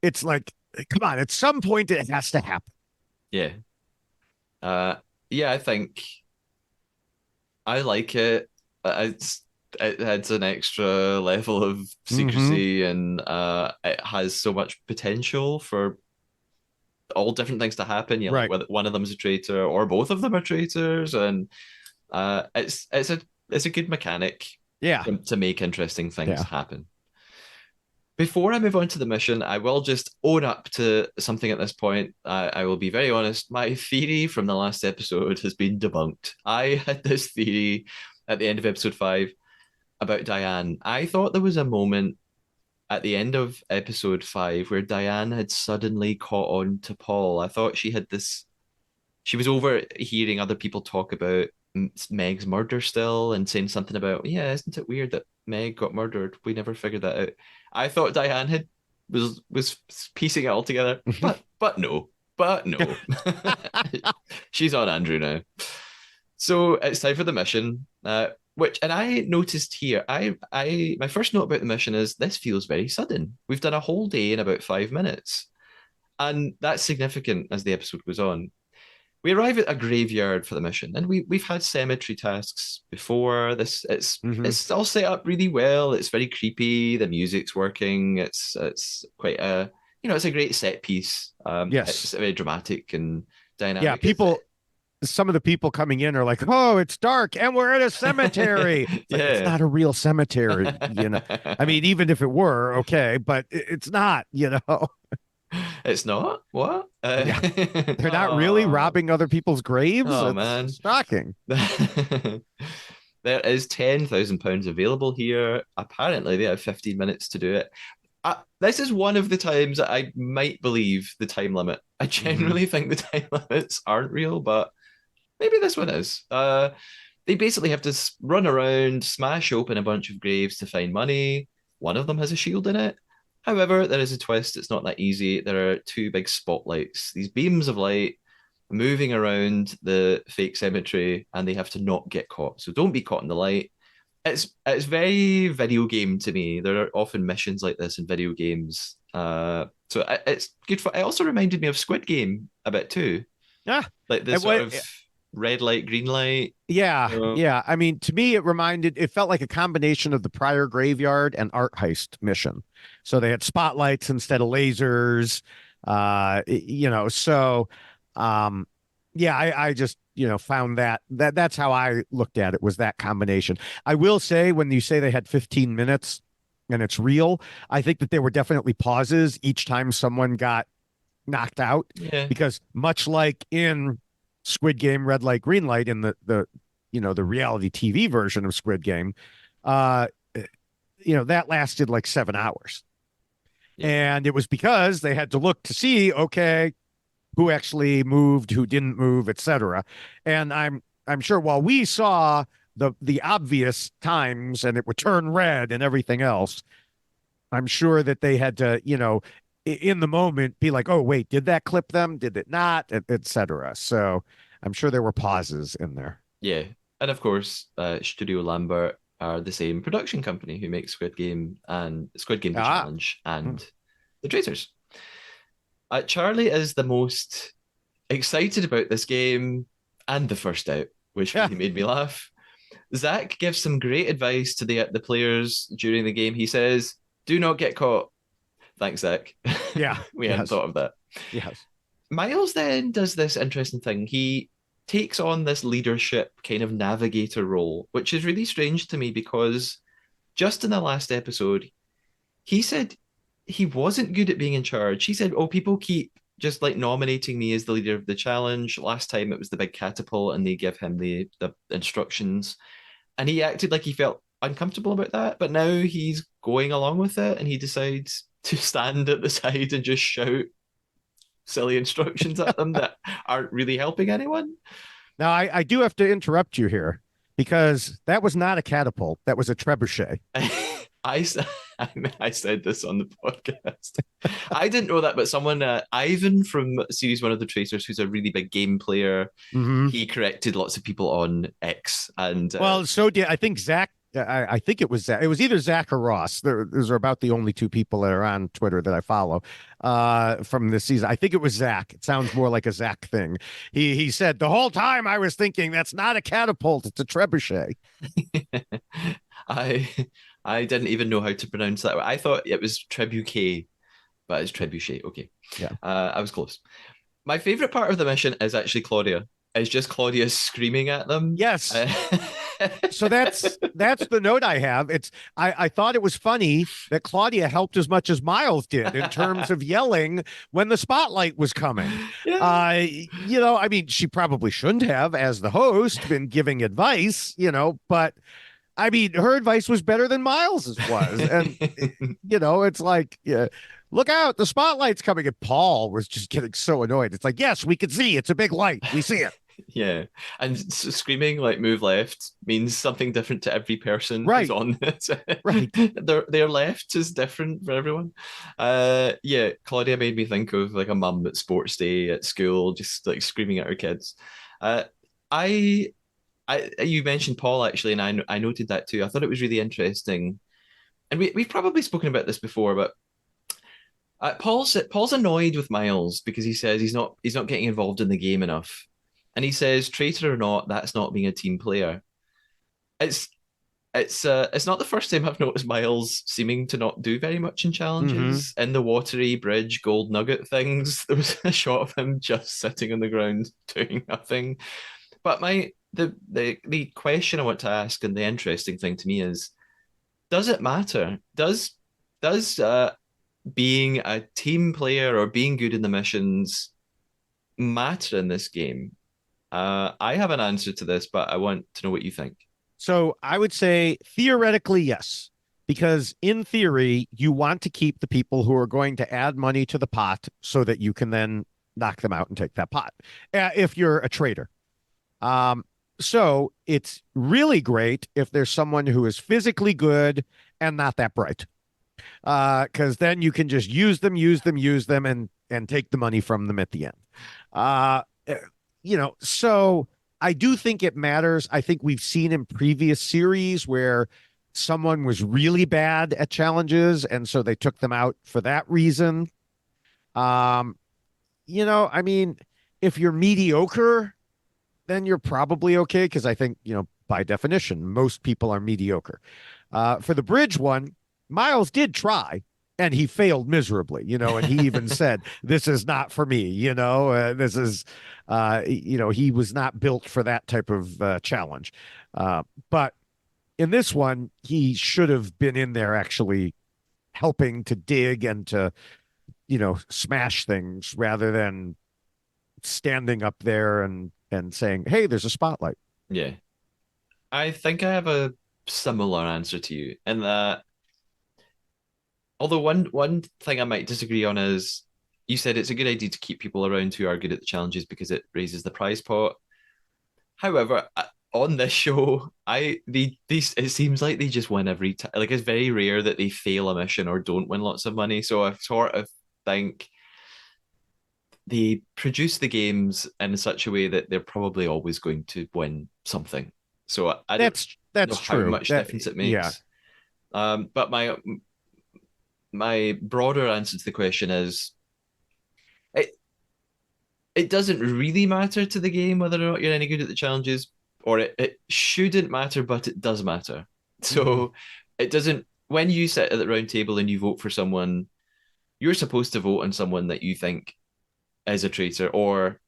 it's like, come on, at some point it has to happen. Yeah. Uh, yeah, I think I like it. It adds an extra level of Hmm. secrecy, and it has so much potential for all different things to happen. You know, like Right. whether one of them is a traitor or both of them are traitors, and it's a good mechanic Yeah. to make interesting things Yeah. happen. Before I move on to the mission, I will just own up to something at this point. I will be very honest. My theory from the last episode has been debunked. I had this theory at the end of episode 5 about Diane. I thought there was a moment at the end of episode 5 where Diane had suddenly caught on to Paul. I thought she had this, she was overhearing other people talk about Meg's murder still and saying something about, yeah, isn't it weird that Meg got murdered? We never figured that out. I thought Diane had was piecing it all together, but no. She's on Andrew now. So it's time for the mission. Which and I noticed here, I my first note about the mission is this feels very sudden. We've done a whole day in about 5 minutes. And that's significant as the episode goes on. We arrive at a graveyard for the mission, and we've had cemetery tasks before. This Hmm. it's all set up really well. It's very creepy. The music's working. It's quite a it's a great set piece. It's Yes. very dramatic and Yeah. dynamic. Some of the people coming in are like, oh, it's dark and we're at a cemetery. It's like, it's Yeah. not a real cemetery. I mean, even if it were, okay, but it's not. It's not what? Yeah. They're not really Oh, robbing other people's graves. oh It's man. shocking. There is £10,000 available here. Apparently, they have 15 minutes to do it. This is one of the times that I might believe the time limit. I Hmm. generally think the time limits aren't real, but maybe this one is. They basically have to run around, smash open a bunch of graves to find money. One of them has a shield in it. However, there is a twist. It's not that easy. There are two big spotlights, these beams of light moving around the fake cemetery, and they have to not get caught. So don't be caught in the light. It's very video game to me. There are often missions like this in video games. So it's good for. It also reminded me of Squid Game a bit too, Yeah. like this And sort what, of red light, green light. yeah. So, Yeah. I mean, to me, it felt like a combination of the prior graveyard and art heist mission. So they had spotlights instead of lasers. So, um, yeah, I just, found that's how I looked at it was that combination. I will say when you say they had 15 minutes and it's real, I think that there were definitely pauses each time someone got knocked out yeah, because much like in Squid Game, Red Light, Green Light in the reality TV version of Squid Game, uh, that lasted like 7 hours. yeah, And it was because they had to look to see, okay, who actually moved, who didn't move, etc. And I'm sure while we saw the obvious times and it would turn red and everything else, I'm sure that they had to, in the moment be like, oh, wait, did that clip them? Did it not? Etc. So I'm sure there were pauses in there. yeah. And of course, Studio Lambert are the same production company who makes Squid Game: The Ah, Challenge hmm. and The Traitors. Charlie is the most excited about this game and the first out, which Yeah, really made me laugh. Zach gives some great advice to the players during the game. He says, "Do not get caught." Thanks, Zach. yeah, We hadn't yes, thought of that. yes. Miles then does this interesting thing. He takes on this leadership kind of navigator role, which is really strange to me because just in the last episode, he said he wasn't good at being in charge. He said, "Oh, people keep just like nominating me as the leader of the challenge. Last time it was the big catapult, and they give him the instructions, and he acted like he felt uncomfortable about that. But now he's going along with it, and he decides to stand at the side and just shout silly instructions at them that aren't really helping anyone." Now I do have to interrupt you here because that was not a catapult. That was a trebuchet. I I said this on the podcast. I didn't know that, but someone, Ivan from series one of the Traitors, who's a really big game player, Hmm. he corrected lots of people on X, and Well, so did I think Zach. I think it was Zach. It was either Zach or Ross. Those are about the only two people that are on Twitter that I follow from this season. I think it was Zach. It sounds more like a Zach thing. He said the whole time I was thinking that's not a catapult, it's a trebuchet. I I didn't even know how to pronounce that. I thought it was trebuchet, but it's trebuchet. Okay, Yeah. I was close. My favorite part of the mission is actually Claudia. It's just Claudia screaming at them. Yes. So that's the note I have. I thought it was funny that Claudia helped as much as Miles did in terms of yelling when the spotlight was coming. Yeah. I mean, she probably shouldn't have, as the host, been giving advice, but I mean, her advice was better than Miles's was. And it's like, yeah, look out, the spotlight's coming. And Paul was just getting so annoyed. It's like, yes, we can see it's a big light. We see it. Yeah, and screaming like "move left" means something different to every person who's Right. on it. Right. Their left is different for everyone. Yeah, Claudia made me think of like a mum at sports day at school, just like screaming at her kids. Uh, I, you mentioned Paul actually, and I noted that too. I thought it was really interesting, and we've probably spoken about this before, but Paul's annoyed with Miles because he says he's not getting involved in the game enough, and he says, traitor or not, that's not being a team player. It's it's not the first time I've noticed Miles seeming to not do very much in Mm-hmm. challenges. In the watery bridge gold nugget things, there was a shot of him just sitting on the ground doing nothing. But the question I want to ask and the interesting thing to me is, does it matter? Does being a team player or being good in the missions matter in this game? I have an answer to this, but I want to know what you think. So I would say theoretically, yes, because in theory, you want to keep the people who are going to add money to the pot so that you can then knock them out and take that pot if you're a trader. Um, so it's really great if there's someone who is physically good and not that bright, because then you can just use them, and take the money from them at the end. Uh, so I do think it matters. I think we've seen in previous series where someone was really bad at challenges, and so they took them out for that reason. Um, I mean, if you're mediocre, then you're probably okay because I think, by definition, most people are mediocre. For the bridge one, Miles did try and he failed miserably, and he even said, this is not for me, this is, he was not built for that type of challenge. But in this one, he should have been in there actually helping to dig and to, smash things rather than standing up there and saying, "Hey, there's a spotlight." Yeah, I think I have a similar answer to you in that. Although one thing I might disagree on is you said it's a good idea to keep people around who are good at the challenges because it raises the prize pot. However, on this show, these it seems like they just win every time. Like it's very rare that they fail a mission or don't win lots of money. So I sort of think they produce the games in such a way that they're probably always going to win something. So I don't know That's how true. much That difference it Yeah. makes. But my broader answer to the question is it it doesn't really matter to the game whether or not you're any good at the challenges, or it shouldn't matter, but it does matter. Hmm. So it doesn't when you sit at the round table and you vote for someone, you're supposed to vote on someone that you think is a traitor, or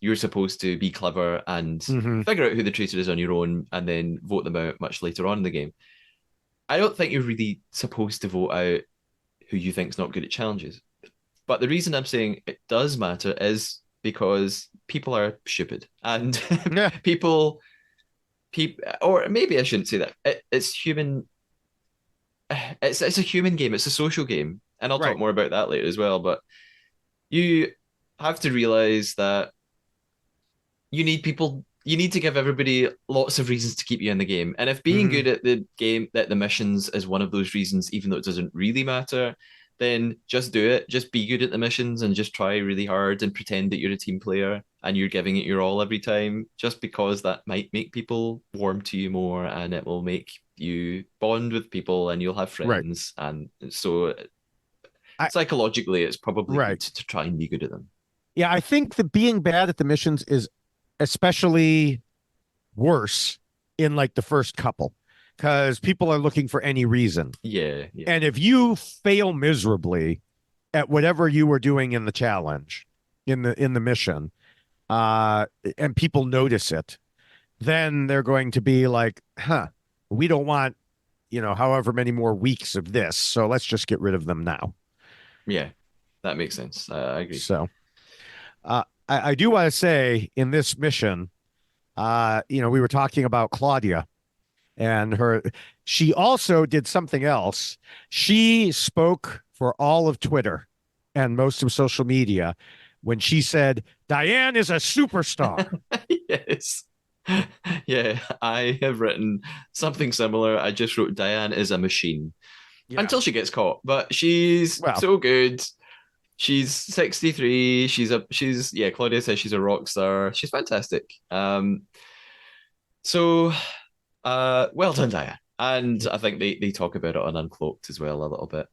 you're supposed to be clever and Hmm. figure out who the traitor is on your own and then vote them out much later on in the game. I don't think you're really supposed to vote out who you think's not good at challenges. But the reason I'm saying it does matter is because people are stupid and Yeah. people or maybe I shouldn't say that. It's human. It's a human game. It's a social game, and I'll talk Right. more about that later as well. But you have to realize that you need people you need to give everybody lots of reasons to keep you in the game. And if being Hmm. good at the game, at the missions, is one of those reasons, even though it doesn't really matter, then just do it. Just be good at the missions and just try really hard and pretend that you're a team player and you're giving it your all every time, just because that might make people warm to you more and it will make you bond with people and you'll have Right. friends. And so I psychologically, it's probably good right. to try and be good at them. Yeah, I think that being bad at the missions is especially worse in like the first couple because people are looking for any reason. Yeah, yeah, And if you fail miserably at whatever you were doing in the challenge, in the mission, uh, and people notice it, then they're going to be like, huh, we don't want, however many more weeks of this. So let's just get rid of them now. yeah. That makes sense. I agree. So I do want to say in this mission, we were talking about Claudia and she also did something else. She spoke for all of Twitter and most of social media when she said, Diane is a superstar. Yes. Yeah, I have written something similar. I just wrote Diane is a machine Yeah. until she gets caught, but she's Well, so good. She's 63. She's Claudia says she's a rock star. She's fantastic. So well done, Diane. And I think they talk about it on Uncloaked as well a little bit.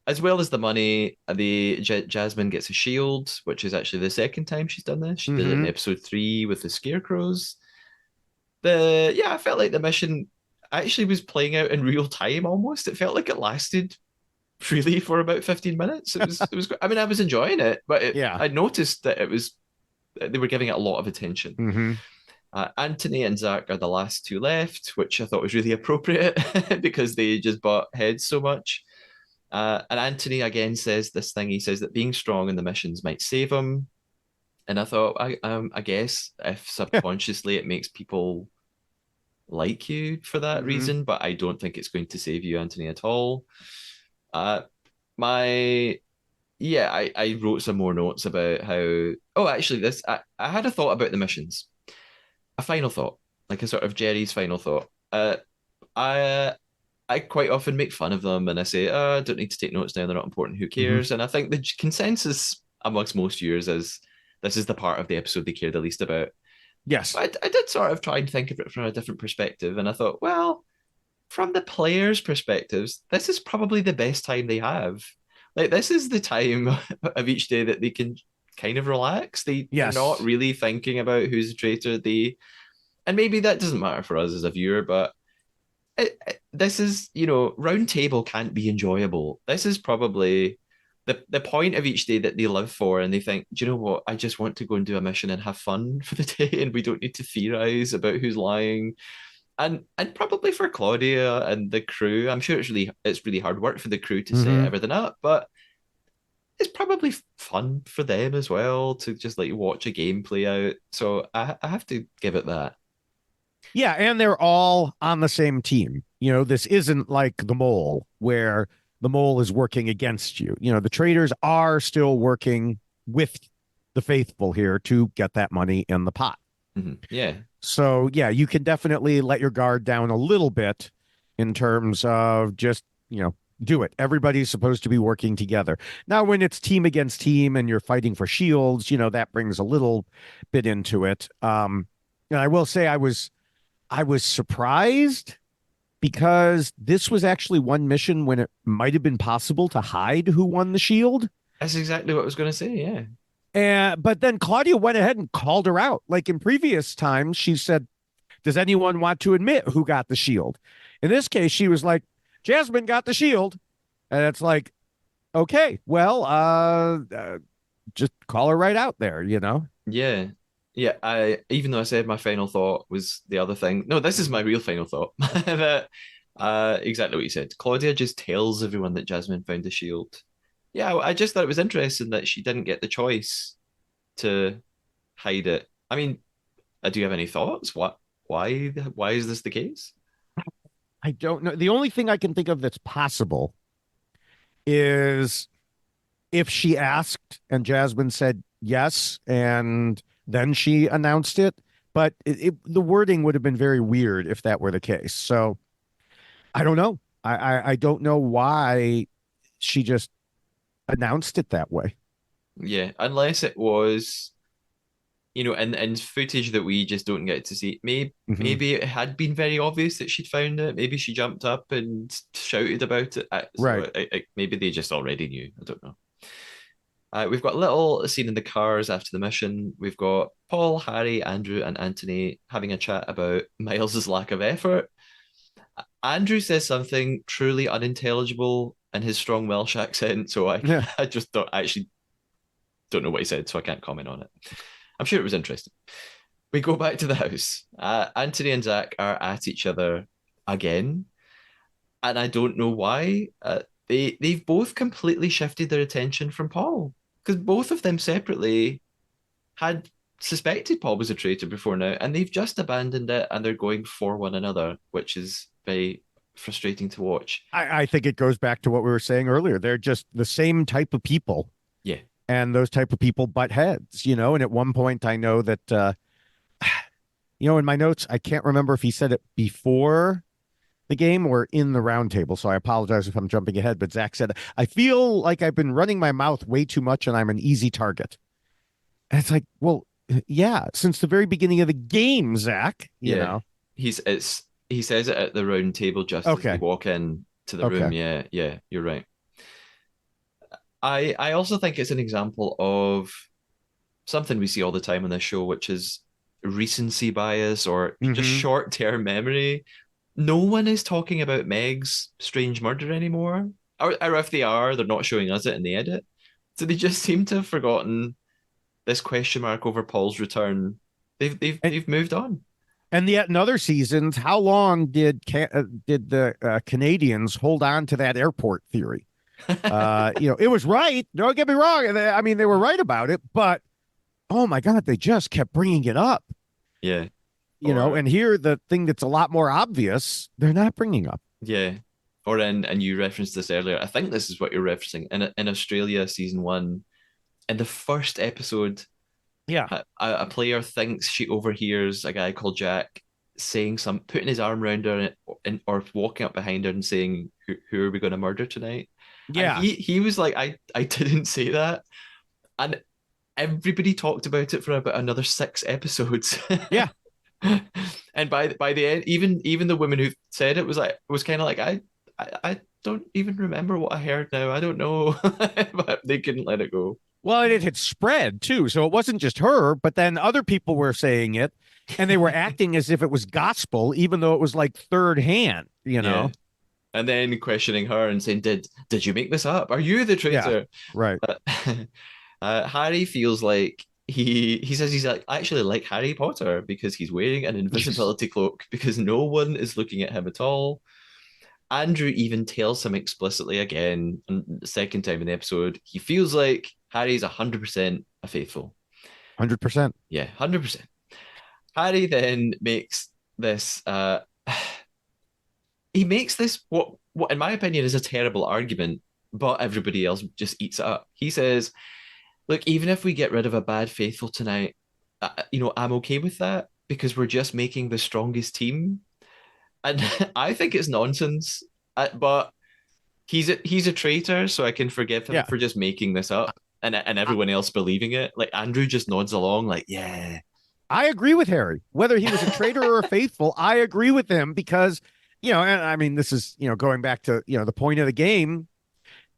As well as the money, Jasmine gets a shield, which is actually the second time she's done this. She did it in mm-hmm. episode 3 with the scarecrows. I felt like the mission actually was playing out in real time almost. It felt like it lasted really for about 15 minutes. It was I mean, I was enjoying it, but Yeah. I noticed that they were giving it a lot of attention. Mm-hmm. Anthony and Zach are the last two left, which I thought was really appropriate because they just butt heads so much. And Anthony again says this thing. He says that being strong in the missions might save him. And I thought, I guess if subconsciously it makes people like you for that Mm-hmm. reason, but I don't think it's going to save you, Anthony, at all. Uh, my I wrote some more notes about how. Oh, actually, I had a thought about the missions. A final thought, like a sort of Jerry's final thought. I I quite often make fun of them and I say, oh, I don't need to take notes now, they're not important, who Mm-hmm. cares? And I think the consensus amongst most viewers is this is the part of the episode they care the least about. Yes. But I did sort of try and think of it from a different perspective. And I thought, well, from the players' perspectives, this is probably the best time they have. Like, this is the time of each day that they can kind of relax. They're not Yes. really thinking about who's a traitor. And maybe that doesn't matter for us as a viewer, but this is, round table can't be enjoyable. This is probably the point of each day that they live for, and they think, do you know what? I just want to go and do a mission and have fun for the day, and we don't need to theorize about who's lying. And probably for Claudia and the crew, I'm sure it's really hard work for the crew to set Mm-hmm. everything up, but it's probably fun for them as well to just like watch a game play out. So I have to give it that. Yeah, and they're all on the same team. This isn't like the mole where the mole is working against you. The traders are still working with the faithful here to get that money in the pot. Yeah. So, yeah, you can definitely let your guard down a little bit in terms of just, do it. Everybody's supposed to be working together. Now, when it's team against team and you're fighting for shields, that brings a little bit into it. And I will say I was surprised because this was actually one mission when it might have been possible to hide who won the shield. That's exactly what I was going to say. Yeah. And but then Claudia went ahead and called her out. Like in previous times, she said, "Does anyone want to admit who got the shield?" In this case, she was like, "Jasmine got the shield," and it's like, okay, well, just call her right out there. Yeah. Yeah. Even though I said my final thought was the other thing. No, this is my Mhm. real final thought. That exactly what you said. Claudia just tells everyone that Jasmine found the shield. Yeah, I just thought it was interesting that she didn't get the choice to hide it. I mean, do you have any thoughts? Why is this the case? I don't know. The only thing I can think of that's possible is if she asked and Jasmine said yes, and then she announced it. but the wording would have been very weird if that were the case. So I don't know. I don't know why she just announced it that way. Yeah, unless it was, in footage that we just don't get to see. Hmm. Maybe it had been very obvious that she'd found it. Maybe she jumped up and shouted about it. Right. Maybe they just already knew. I don't know. We've got a little scene in the cars after the mission. We've got Paul, Harry, Andrew, and Anthony having a chat about Miles's lack of effort. Andrew says something truly unintelligible in his strong Welsh accent, so I, Yeah. I just don't actually don't know what he said, so I can't comment on it. I'm sure it was interesting. We go back to the house. Anthony and Zach are at each other again, and I don't know why. They've both completely shifted their attention from Paul because both of them separately had suspected Paul was a traitor before now, and they've just abandoned it and they're going for one another, which is very frustrating to watch. I think it goes back to what we were saying earlier. They're just the same type of people, Yeah, and those type of people butt heads, And at one point, I know that, in my notes, I can't remember if he said it before the game or in the roundtable. So I apologize if I'm jumping ahead. But Zach said, I feel like I've been running my mouth way too much and I'm an easy target. And it's like, well, yeah, since the very beginning of the game, Zach, yeah. He says it at the round table just as they Okay. walk in to the room. Okay. Yeah, yeah, you're right. I also think it's an example of something we see all the time on this show, which is recency bias or just Hmm. short term memory. No one is talking about Meg's strange murder anymore. Or if they are, they're not showing us it in the edit. So they just seem to have forgotten this question mark over Paul's return. And, They've moved on. and yet in other seasons, how long did the Canadians hold on to that airport theory? It was right. Don't get me wrong. I mean, they were right about it, but oh my God, they just kept bringing it up. Yeah. Or And here the thing that's a lot more obvious, they're not bringing up. yeah. Or and you referenced this earlier. I think this is what you're referencing. In Australia, season one, in the first episode, Yeah. a player thinks she overhears a guy called Jack saying putting his arm around her or walking up behind her and saying, who are we going to murder tonight? And Yeah. he was like, I didn't say that. And everybody talked about it for about another 6 episodes. Yeah. And by the end, even the woman who said it was kind of like I don't even remember what I heard now. I don't know, but they couldn't let it go. Well, and it had spread too. So it wasn't just her, but then other people were saying it and they were acting as if it was gospel, even though it was like third hand. Yeah, and then questioning her and saying, "Did you make this up? Are you the Yeah. traitor?" Right. Uh, Harry feels like he says he's like actually like Harry Potter because he's wearing an invisibility cloak because no one is looking at him at all. Andrew even tells him explicitly again, the second time in the episode, he feels like Harry's 100% a faithful. 100%. Yeah, 100%. Harry then makes this, he makes this, what in my opinion is a terrible argument, but everybody else just eats it up. He says, look, even if we get rid of a bad faithful tonight, I'm okay with that because we're just making the strongest team. And I think it's nonsense, but he's a traitor, so I can forgive him Yeah. for just making this up and I, everyone else believing it. Like Andrew just nods along, like, yeah, I agree with Harry. Whether he was a traitor or a faithful, I agree with him because, and I mean, this is, going back to, the point of the game.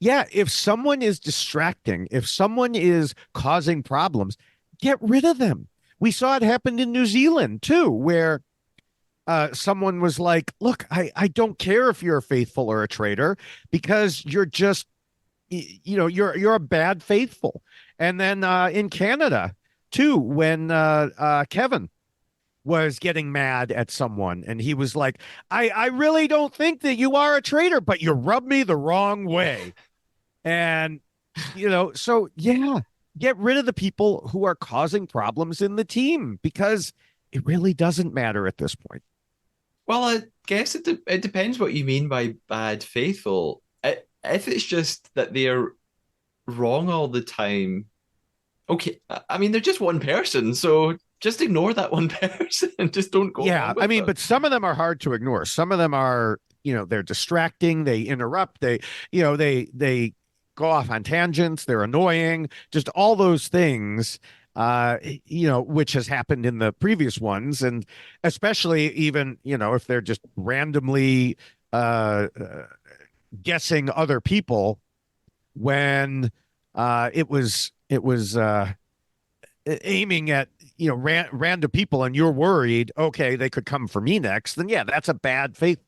Yeah. If someone is distracting, if someone is causing problems, get rid of them. We saw it happen in New Zealand too, where someone was like, look, I don't care if you're a faithful or a traitor because you're just, you're a bad faithful. And then in Canada too, when Kevin was getting mad at someone and he was like, I really don't think that you are a traitor, but you rub me the wrong way. And, so yeah, get rid of the people who are causing problems in the team because it really doesn't matter at this point. well, I guess it depends what you mean by bad faithful. If it's just that they're wrong all the time, okay. I mean, they're just one person, so just ignore that one person and just don't go Yeah, along I with mean, them. but some of them are hard to ignore. Some of them are, they're distracting, they interrupt, they go off on tangents, they're annoying, just all those things, which has happened in the previous ones, and especially even, if they're just randomly guessing other people when it was aiming at random people, and you're worried, okay, they could come for me next, then yeah, that's a bad faith.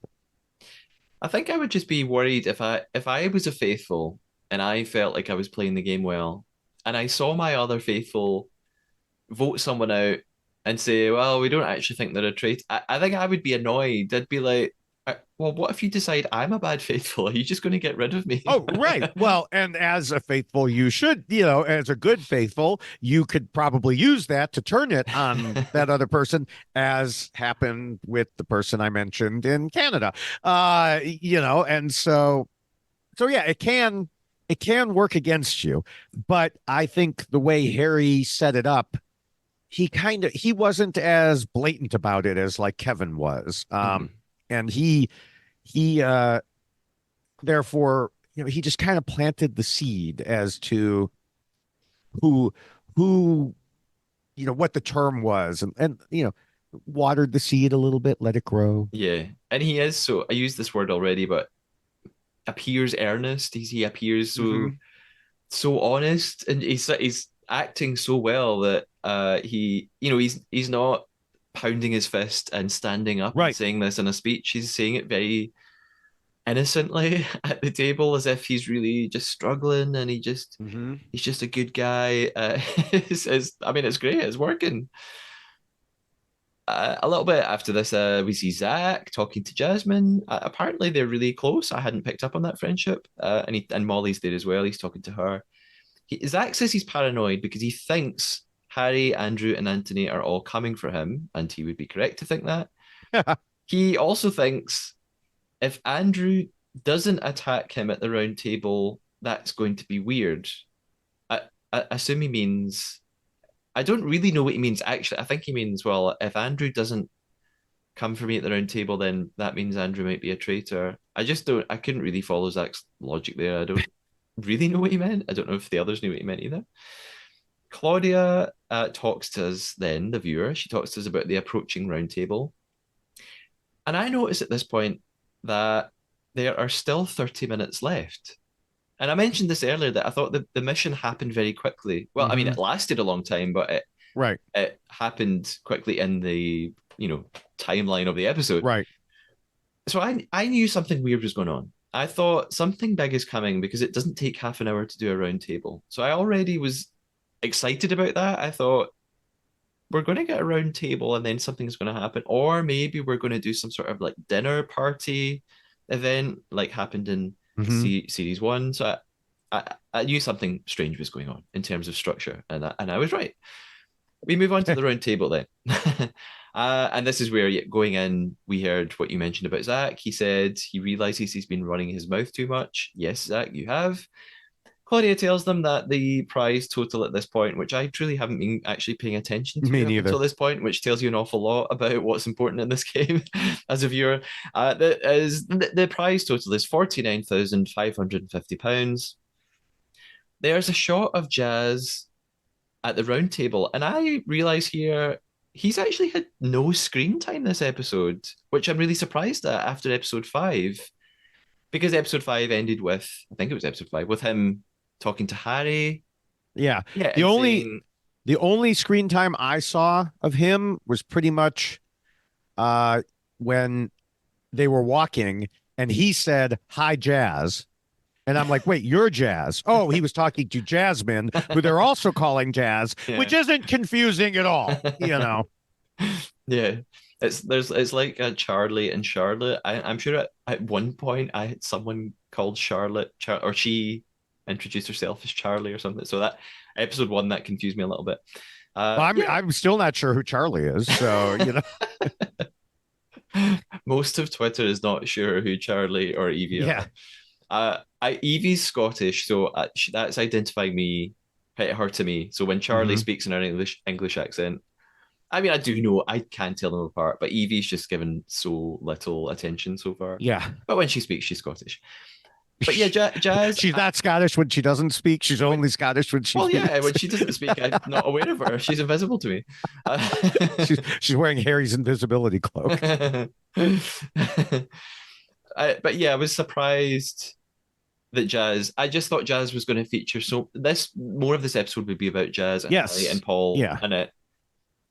I think I would just be worried if I was a faithful and I felt like I was playing the game well, and I saw my other faithful vote someone out and say, "Well, we don't actually think they're a traitor." I think I would be annoyed. I'd be like, "Well, what if you decide I'm a bad faithful? Are you just going to get rid of me?" Oh, right. Well, and as a faithful, you should, as a good faithful, you could probably use that to turn it on that other person, as happened with the person I mentioned in Canada. And so yeah, it can work against you, but I think the way Harry set it up, he wasn't as blatant about it as like Kevin was. Mhm. And he therefore, he just kind of planted the seed as to who who what the term was, and watered the seed a little bit, let it grow. Yeah, and he is so. I used this word already, but appears earnest. He appears so Hmm. so honest, and he's acting so well that he's not pounding his fist and standing up and Right. saying this in a speech. He's saying it very innocently at the table, as if he's really just struggling, and Hmm. he's just a good guy. I mean, it's great. It's working. A little bit after this, we see Zach talking to Jasmine. Apparently, they're really close. I hadn't picked up on that friendship. And Molly's there as well. He's talking to her. Zach says he's paranoid because he thinks Harry, Andrew, and Anthony are all coming for him, and he would be correct to think that. He also thinks if Andrew doesn't attack him at the round table, that's going to be weird. I, I assume he means. I don't really know what he means actually. I think he means, well, if Andrew doesn't come for me at the round table, then that means Andrew might be a traitor. I couldn't really follow Zach's logic there. I don't really know what he meant. I don't know if the others knew what he meant either. Claudia talks to us then, the viewer. She talks to us about the approaching round table. And I notice at this point that there are still 30 minutes left. And I mentioned this earlier that I thought the mission happened very quickly. Well, I mean, Hmm. it lasted a long time, but Right. it happened quickly in the, timeline of the episode. Right. So I knew something weird was going on. I thought something big is coming because it doesn't take half an hour to do a round table. So I already was excited about that. I thought we're going to get a round table and then something's going to happen, or maybe we're going to do some sort of like dinner party event like happened in Hmm. series one. So I knew something strange was going on in terms of structure, and I was right. We move on to the round table then. And this is where, going in, we heard what you mentioned about Zach. He said he realizes he's been running his mouth too much. Yes, Zach, you have. Claudia tells them that the prize total at this point, which I truly haven't been actually paying attention Me to up until neither. this point, which tells you an awful lot about what's important in this game as a viewer, the prize total is £49,550. There's a shot of Jazz at the round table. And I realize here he's actually had no screen time this episode, which I'm really surprised at after episode five, because episode five ended with, I think it was episode five, with him talking to Harry. Yeah. Yeah, The and only saying, the only screen time I saw of him was pretty much uh when they were walking and he said, "Hi, Jazz." And I'm like, wait, you're Jazz. Oh, he was talking to Jasmine, who they're also calling Jazz, which yeah. isn't confusing at all. Yeah. It's like a Charlie and Charlotte. I'm sure at one point I had someone called Charlotte, or she introduced herself as Charlie or something. So that episode one, that confused me a little bit. Well, I'm Yeah. I'm still not sure who Charlie is. So. Most of Twitter is not sure who Charlie or Evie Yeah. are. Evie's Scottish, so that's identifying her to me. So when Charlie Hmm. speaks in her English accent, I mean, I do know I can tell them apart, but Evie's just given so little attention so far. Yeah. But when she speaks, she's Scottish. But yeah, Jazz. She's not Scottish when she doesn't speak. She's When, only Scottish when she well, yeah, speaks. when she doesn't speak, I'm not aware of her. She's invisible to me. She's wearing Harry's invisibility cloak. But yeah, I was surprised that Jazz. I just thought Jazz was going to feature. So this more of this episode would be about Jazz and Harry Yes. and Paul, Yeah. and it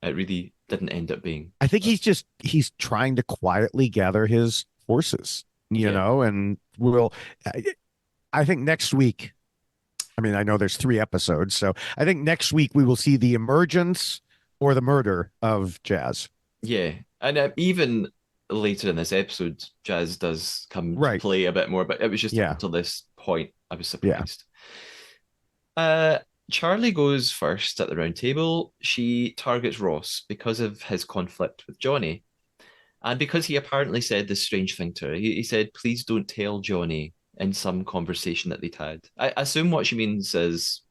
really didn't end up being. I think But he's trying to quietly gather his forces, yeah, and I think next week, I mean, I know there's 3 episodes, so I think next week we will see the emergence or the murder of Jazz. yeah, and even later in this episode, Jazz does come to Right. play a bit more. But it was just up Yeah. until this point I was Yeah. surprised. Uh, Charlie goes first at the round table. She targets Ross because of his conflict with Johnny. And because he apparently said this strange thing to her, he said, "Please don't tell Johnny," in some conversation that they'd had. I assume what she means is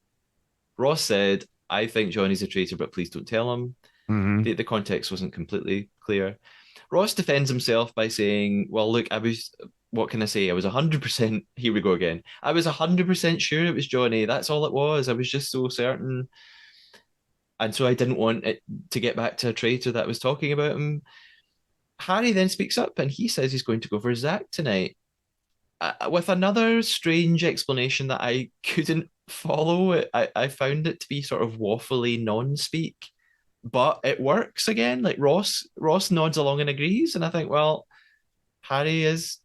Ross said, "I think Johnny's a traitor, but please don't tell him." Hmm. The context wasn't completely clear. Ross defends himself by saying, "Well, look, what can I say? I was 100%, here we go again. I was 100% sure it was Johnny. That's all it was. I was just so certain. And so I didn't want it to get back to a traitor that was talking about him." Harry then speaks up and he says he's going to go for Zach tonight, with another strange explanation that I couldn't follow. I found it to be sort of waffly non-speak, but it works again. Like Ross nods along and agrees, and I think, well, Harry is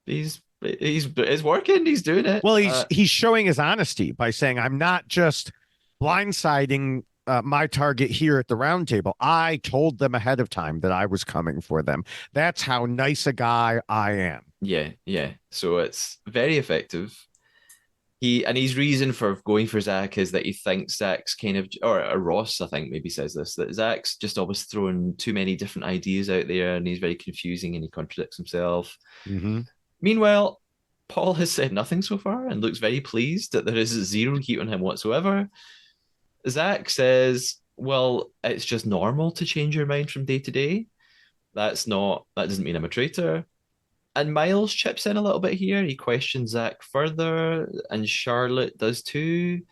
he's it's working. He's doing it. Well, he's showing his honesty by saying, "I'm not just blindsiding my target here at the round table. I told them ahead of time that I was coming for them. That's how nice a guy I am." Yeah, yeah. So it's very effective. His reason for going for Zach is that he thinks Zach's kind of, or Ross, I think maybe says this, that Zach's just always throwing too many different ideas out there and he's very confusing and he contradicts himself. Hmm. Meanwhile, Paul has said nothing so far and looks very pleased that there is zero heat on him whatsoever. Zach says, "Well, it's just normal to change your mind from day to day. That doesn't mean I'm a traitor." And Miles chips in a little bit here. He questions Zach further, and Charlotte does too.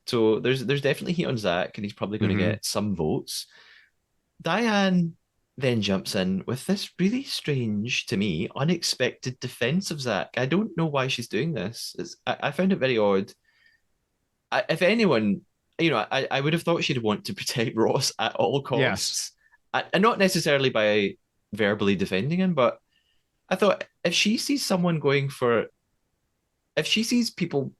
So there's definitely heat on Zach, and he's probably going to Hmm. get some votes. Diane then jumps in with this really strange, to me, unexpected defense of Zach. I don't know why she's doing this. I found it very odd. If anyone, I would have thought she'd want to protect Ross at all Yes. costs, and not necessarily by verbally defending him, but I thought if she sees people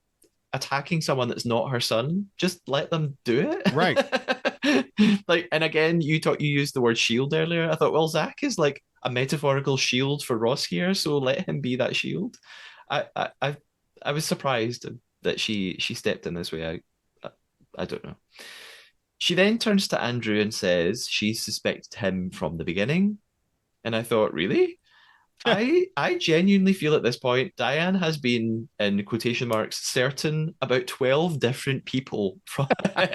attacking someone that's not her son, just let them do Right. it. Like, and again, you used the word shield earlier. I thought, well, Zach is like a metaphorical shield for Ross here, so let him be that shield. I was surprised that she stepped in this way. I don't know. She then turns to Andrew and says she suspected him from the beginning. And I thought, really? I genuinely feel at this point Diane has been in quotation marks certain about 12 different people from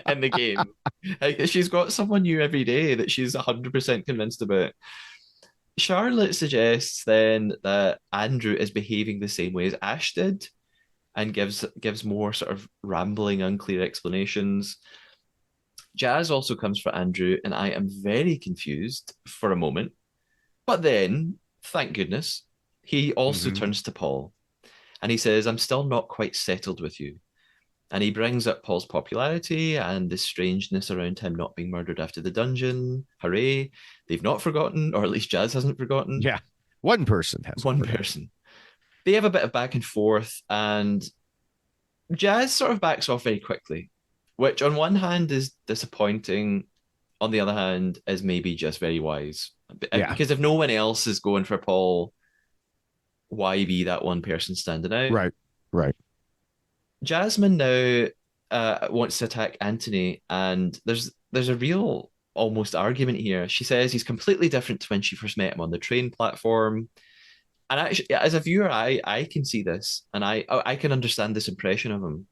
in the game. Like, she's got someone new every day that she's 100% convinced about. Charlotte suggests then that Andrew is behaving the same way as Ash did and gives more sort of rambling, unclear explanations. Jazz also comes for Andrew, and I am very confused for a moment. But then, thank goodness, he also Hmm. turns to Paul and he says, "I'm still not quite settled with you." And he brings up Paul's popularity and the strangeness around him not being murdered after the dungeon. Hooray. They've not forgotten, or at least Jazz hasn't forgotten. Yeah. One person hasn't One forgotten. person. They have a bit of back and forth, and Jazz sort of backs off very quickly, which on one hand is disappointing, on the other hand is maybe just very wise. Yeah. Because if no one else is going for Paul, why be that one person standing out? Right. Right. Jasmine now wants to attack Anthony, and there's a real almost argument here. She says he's completely different to when she first met him on the train platform. And actually, as a viewer, I can see this, and I can understand this impression of him,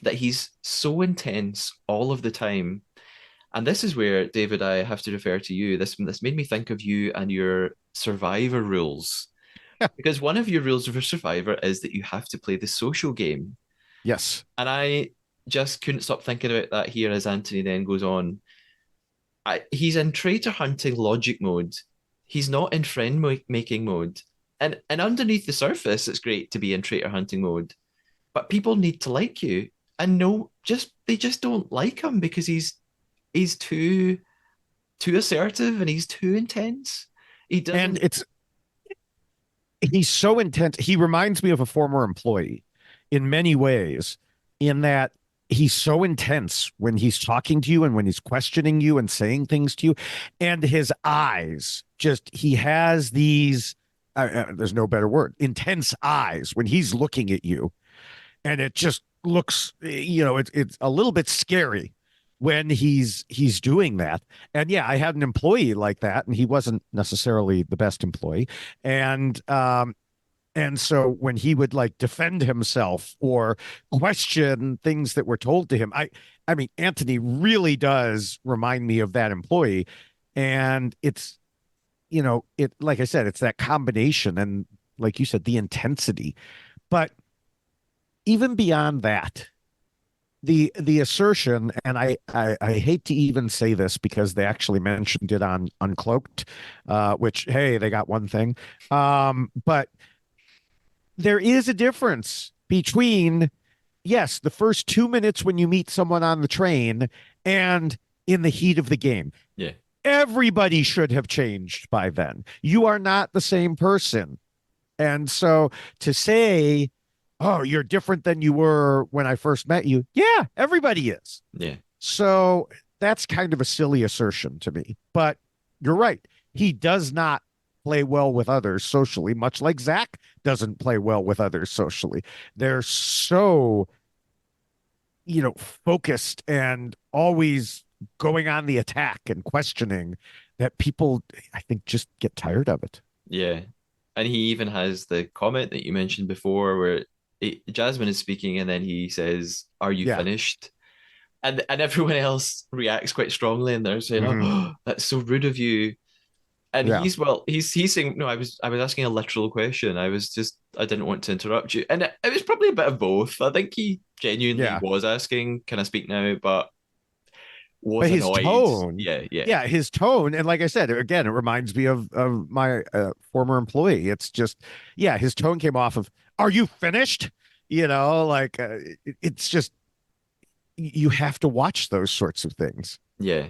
that he's so intense all of the time, And this is where, David, I have to refer to you. This made me think of you and your Survivor rules. Because one of your rules for Survivor is that you have to play the social game. Yes. And I just couldn't stop thinking about that here as Anthony then goes on. He's in traitor hunting logic mode. He's not in making mode. And underneath the surface, it's great to be in traitor hunting mode. But people need to like you. And no, just they just don't like him because he's too assertive and he's too intense. He And doesn't. he's so intense. He reminds me of a former employee in many ways, in that he's so intense when he's talking to you and when he's questioning you and saying things to you. And his eyes, just, he has these, there's no better word, intense eyes when he's looking at you. And it just looks, it's a little bit scary when he's doing that. And yeah, I had an employee like that, and he wasn't necessarily the best employee. And so when he would like defend himself or question things that were told to him, I mean, Anthony really does remind me of that employee. And it's, it, like I said, it's that combination, and like you said, the intensity. But even beyond that, the assertion, and I hate to even say this because they actually mentioned it on Uncloaked, which, hey, they got one thing. But there is a difference between, yes, the first 2 minutes when you meet someone on the train and in the heat of the game. Yeah. Everybody should have changed by then. You are not the same person. And so to say, oh, you're different than you were when I first met you. Yeah, everybody is. Yeah. So that's kind of a silly assertion to me. But you're right. He does not play well with others socially, much like Zach doesn't play well with others socially. They're so, focused and always going on the attack and questioning that people, I think, just get tired of it. Yeah. And he even has the comment that you mentioned before where Jasmine is speaking and then he says, "Are you Yeah. finished?" And everyone else reacts quite strongly and they're saying, Hmm. "Oh, that's so rude of you." And Yeah. he's saying, "No, I was asking a literal question. I didn't want to interrupt you." And it was probably a bit of both. I think he genuinely Yeah. was asking, "Can I speak now?" but was But his annoyed. tone, Yeah, yeah. yeah, his tone, and like I said, again, it reminds me of my former employee. It's just, yeah, his tone came off of, "Are you finished?" Like it's just, you have to watch those sorts of things. Yeah.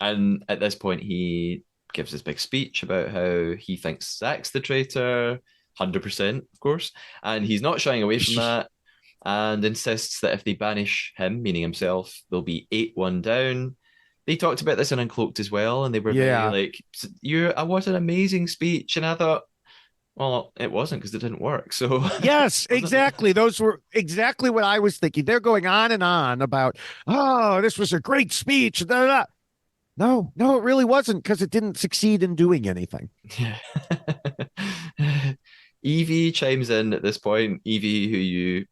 And at this point, he gives this big speech about how he thinks Zach's the traitor, 100%, of course. And he's not shying away from that and insists that if they banish him, meaning himself, they'll be 8-1 down. They talked about this in Uncloaked as well, and they were very Yeah. like, what an amazing speech. And I thought, well, it wasn't because it didn't work. So, Yes, wasn't it? exactly. Those were exactly what I was thinking. They're going on and on about, oh, this was a great speech. Da, da, da. No, no, it really wasn't, because it didn't succeed in doing anything. Yeah. Evie chimes in at this point. Evie, who you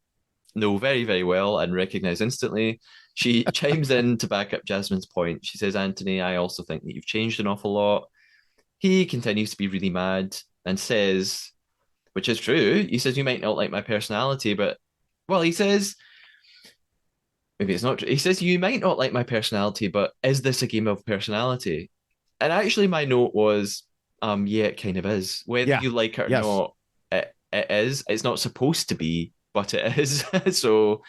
know very, very well and recognize instantly. She chimes in to back up Jasmine's point. She says, "Anthony, I also think that you've changed an awful lot." He continues to be really mad and says, which is true, he says, "You might not like my personality, but," well, he says, maybe it's not true. He says, "You might not like my personality, but is this a game of personality?" And actually, my note was, yeah, it kind of is. Whether Yeah. you like it or Yes. not, it is. It's not supposed to be, but it is. So,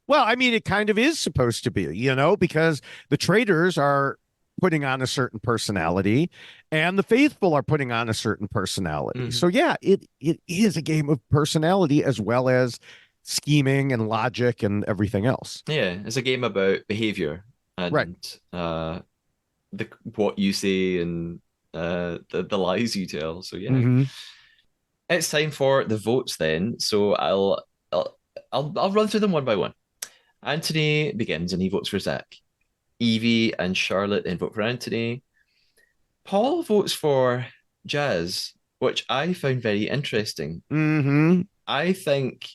Well, I mean, it kind of is supposed to be, because the traders are putting on a certain personality and the faithful are putting on a certain personality. mhm. So yeah, it is a game of personality as well as scheming and logic and everything else. Yeah, it's a game about behavior Right. and the what you say and the lies you tell. So yeah, Hmm. it's time for the votes then. So I'll run through them one by one. Anthony begins and he votes for Zach. Evie and Charlotte then vote for Anthony. Paul votes for Jazz, which I found very interesting. Hmm. I think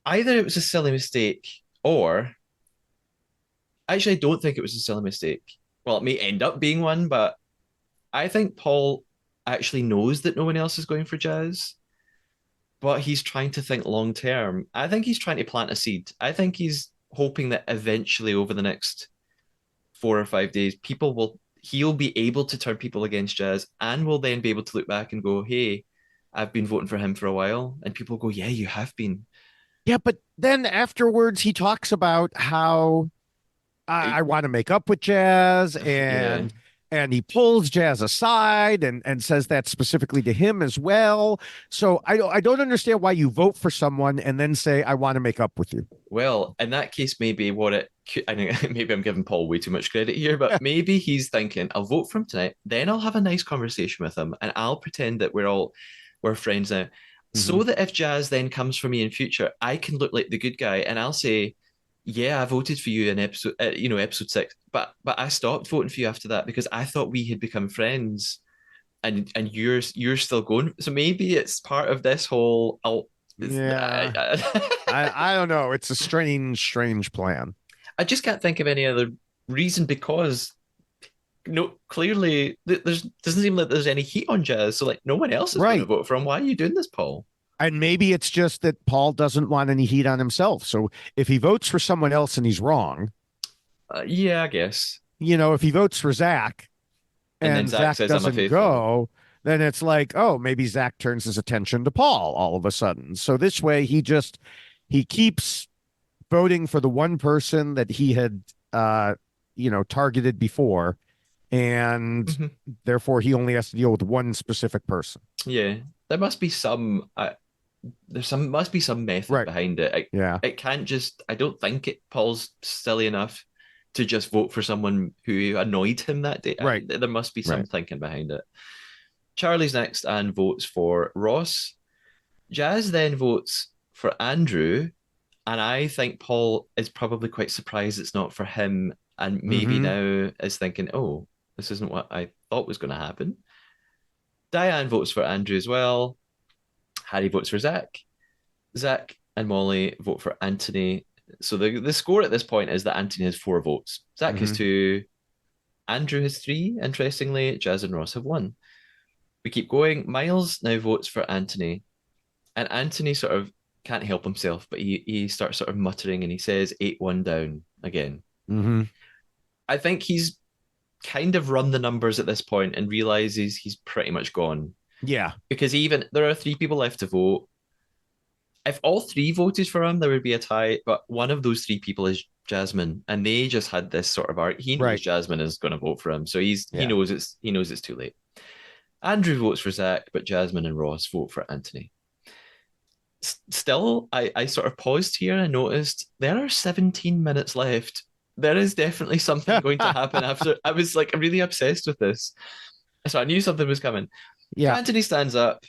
either it was a silly mistake or Actually, I don't think it was a silly mistake. Well, it may end up being one, but I think Paul actually knows that no one else is going for Jazz, but he's trying to think long term. I think he's trying to plant a seed. I think he's hoping that eventually over the next 4 or 5 days, he'll be able to turn people against Jazz and will then be able to look back and go, hey, I've been voting for him for a while. And people go, yeah, you have been. Yeah, but then afterwards he talks about how I want to make up with Jazz, Yeah. and he pulls Jazz aside and says that specifically to him as well. So I don't understand why you vote for someone and then say I want to make up with you. Well, in that case, maybe what it I mean, maybe I'm giving Paul way too much credit here, but maybe he's thinking, I'll vote for him tonight, then I'll have a nice conversation with him, and I'll pretend that we're friends now, Hmm. so that if Jazz then comes for me in future, I can look like the good guy, and I'll say, yeah, I voted for you in episode 6, but I stopped voting for you after that because I thought we had become friends, and you're still going. So maybe it's part of this whole. Yeah, I don't know. It's a strange plan. I just can't think of any other reason because no, clearly there's doesn't seem like there's any heat on Jazz. So like no one else is going to Right. vote for him. Why are you doing this, Paul? And maybe it's just that Paul doesn't want any heat on himself. So if he votes for someone else and he's wrong, Yeah, I guess. if he votes for Zach And then and Zach Zach says I'm a doesn't faithful. go, then it's like, oh, maybe Zach turns his attention to Paul all of a sudden. So this way he keeps voting for the one person that he had targeted before, and Mhm. therefore he only has to deal with one specific person. Yeah, there must be some. There must be some method Right. behind it. Yeah. It can't just. I don't think Paul's silly enough to just vote for someone who annoyed him that day. Right. There must be some Right. thinking behind it. Charlie's next and votes for Ross. Jazz then votes for Andrew, and I think Paul is probably quite surprised it's not for him, and maybe Mm-hmm. now is thinking, oh, this isn't what I thought was going to happen. Diane votes for Andrew as well. Harry votes for Zach. Zach and Molly vote for Anthony. So the score at this point is that Anthony has 4 votes. Zach has Mm-hmm. 2. Andrew has 3. Interestingly, Jazz and Ross have 1. We keep going. Miles now votes for Anthony. And Anthony sort of can't help himself, but he starts sort of muttering and he says 8-1 down again. Mm-hmm. I think he's kind of run the numbers at this point and realizes he's pretty much gone. Yeah. Because even there are 3 people left to vote. If all 3 voted for him, there would be a tie, but one of those 3 people is Jasmine, and they just had this sort of art. He knows Right. Jasmine is going to vote for him, so he Yeah. knows it's too late. Andrew votes for Zach, but Jasmine and Ross vote for Anthony. Still, I sort of paused here and noticed there are 17 minutes left. There is definitely something going to happen after. I was like really obsessed with this. So I knew something was coming. So Yeah. Anthony stands up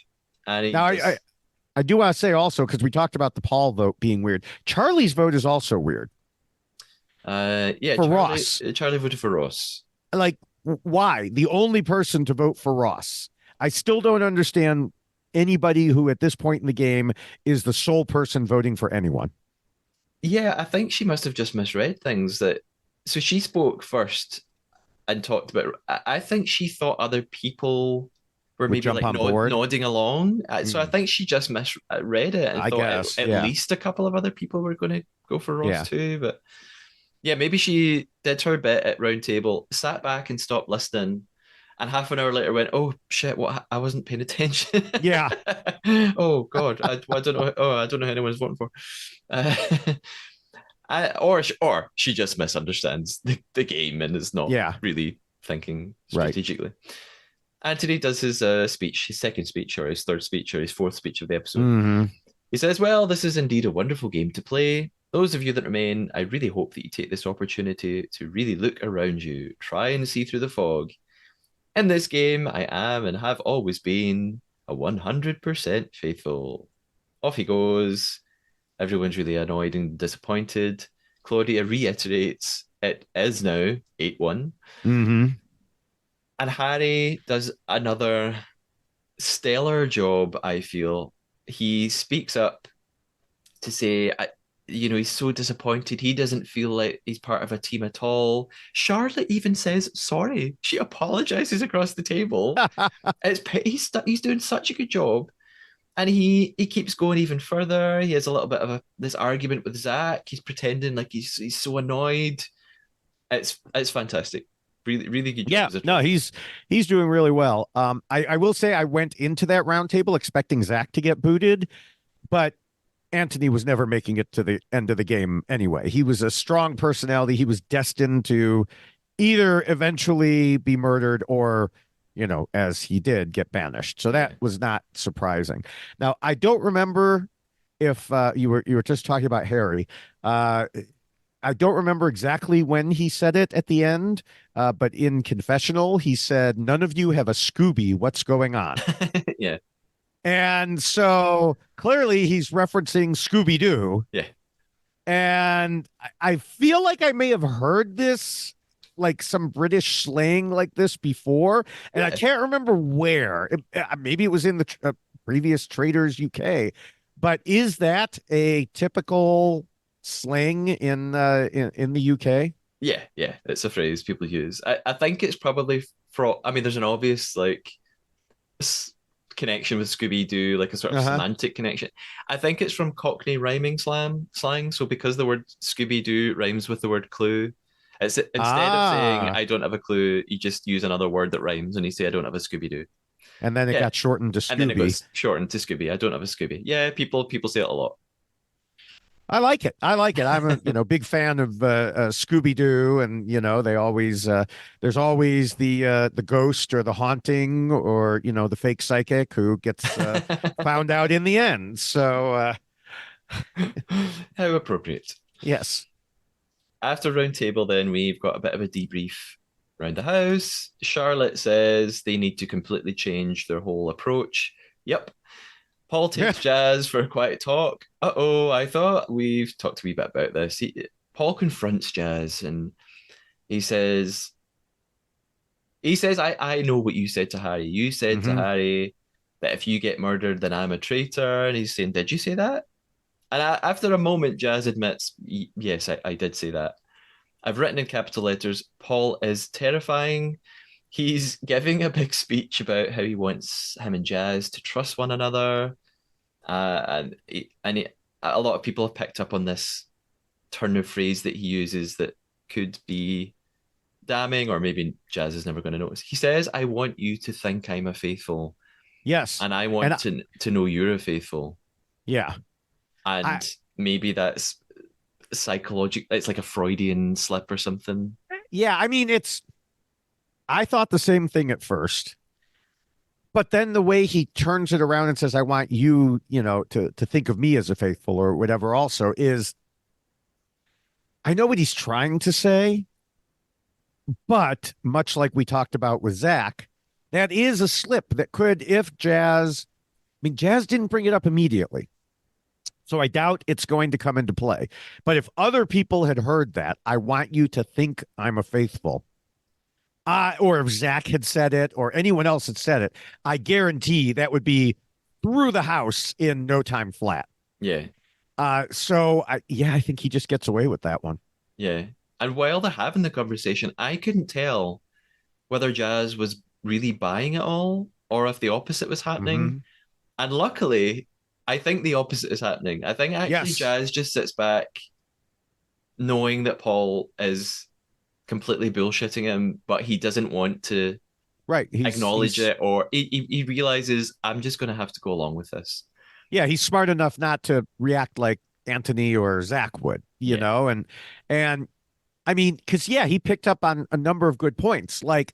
and he Now just, I do want to say also, because we talked about the Paul vote being weird. Charlie's vote is also weird yeah, for Ross. Charlie voted for Ross. Like, why? The only person to vote for Ross. I still don't understand anybody who at this point in the game is the sole person voting for anyone. Yeah, I think she must have just misread things that. So she spoke first and talked about. I think she thought other people were Would maybe jump like on board. nodding along. So I Mm, think she just misread it and I thought guess. at Yeah. least a couple of other people were going to go for Ross Yeah. too. But yeah, maybe she did her bit at round table, sat back and stopped listening, and half an hour later went, "Oh shit, what? I wasn't paying attention." Yeah. Oh God, I don't know. Oh, I don't know who anyone's voting for. Uh, or she just misunderstands the game and is not Yeah. really thinking Right. strategically. Anthony does his speech, his second speech, or his third speech, or his fourth speech of the episode. Hmm. He says, well, this is indeed a wonderful game to play. Those of you that remain, I really hope that you take this opportunity to really look around you, try and see through the fog. In this game, I am and have always been a 100% faithful. Off he goes. Everyone's really annoyed and disappointed. Claudia reiterates it is now 8-1. Hmm. And Harry does another stellar job, I feel. He speaks up to say, he's so disappointed. He doesn't feel like he's part of a team at all. Charlotte even says sorry. She apologizes across the table. He's doing such a good job, and he keeps going even further. He has a little bit of this argument with Zach. He's pretending like he's so annoyed. It's fantastic. Really really good job Yeah, as a no, traitor. he's doing really well. I will say I went into that roundtable expecting Zach to get booted, but Anthony was never making it to the end of the game anyway. He was a strong personality. He was destined to either eventually be murdered or, as he did, get banished. So that Yeah. was not surprising. Now, I don't remember if you were just talking about Harry. Uh, I don't remember exactly when he said it at the end, but in confessional, he said, "None of you have a Scooby. What's going on?" Yeah. And so clearly he's referencing Scooby Doo. Yeah. And I feel like I may have heard this, like some British slang like this before. And I Yeah. can't remember where. Maybe it was in the previous Traitors UK. But is that a typical slang in the UK? Yeah. Yeah. It's a phrase people use. I think it's probably from, I mean, there's an obvious like connection with Scooby Doo, like a sort of Uh-huh. semantic connection. I think it's from Cockney rhyming slang. So because the word Scooby Doo rhymes with the word clue, it's instead of saying Ah. I don't have a clue, you just use another word that rhymes, and you say I don't have a Scooby Doo. And then it Yeah, got shortened to and then it Scooby. goes shortened to Scooby. I don't have a Scooby. Yeah, people say it a lot. I like it. I like it. I'm a big fan of Scooby Doo, and they always there's always the ghost or the haunting or the fake psychic who gets found out in the end. So How appropriate. yes. After round table, then we've got a bit of a debrief around the house. Charlotte says they need to completely change their whole approach. Yep. Paul takes Jazz for a quiet talk. Uh-oh, I thought we've talked a wee bit about this. Paul confronts Jazz and he says, I know what you said to Harry. You said to Hmm. Harry that if you get murdered, then I'm a traitor. And he's saying, did you say that? And after a moment, Jazz admits, yes, I did say that. I've written in capital letters, Paul is terrifying. He's giving a big speech about how he wants him and Jazz to trust one another. A lot of people have picked up on this turn of phrase that he uses that could be damning, or maybe Jazz is never going to notice. He says, I want you to think I'm a faithful, Yes. and I And want to know you're a faithful. yeah. I And maybe that's psychological, it's like a Freudian slip or something. yeah, I mean I thought the same thing at first. But then the way he turns it around and says, I want you, to think of me as a faithful or whatever also is I know what he's trying to say, but much like we talked about with Zach, that is a slip that could, if Jazz didn't bring it up immediately. So I doubt it's going to come into play. But if other people had heard that, I want you to think I'm a faithful. Or if Zach had said it or anyone else had said it, I guarantee that would be through the house in no time flat. Yeah, So I think he just gets away with that one. yeah. And while they're having the conversation, I couldn't tell whether Jazz was really buying it all or if the opposite was happening. Hmm. And luckily, I think the opposite is happening. I think actually Yes. Jazz just sits back knowing that Paul is completely bullshitting him, but he doesn't want to Right. acknowledge He's it, or he realizes I'm just going to have to go along with this. Yeah, he's smart enough not to react like Anthony or Zach would, Yeah, and I mean, because yeah, he picked up on a number of good points. Like,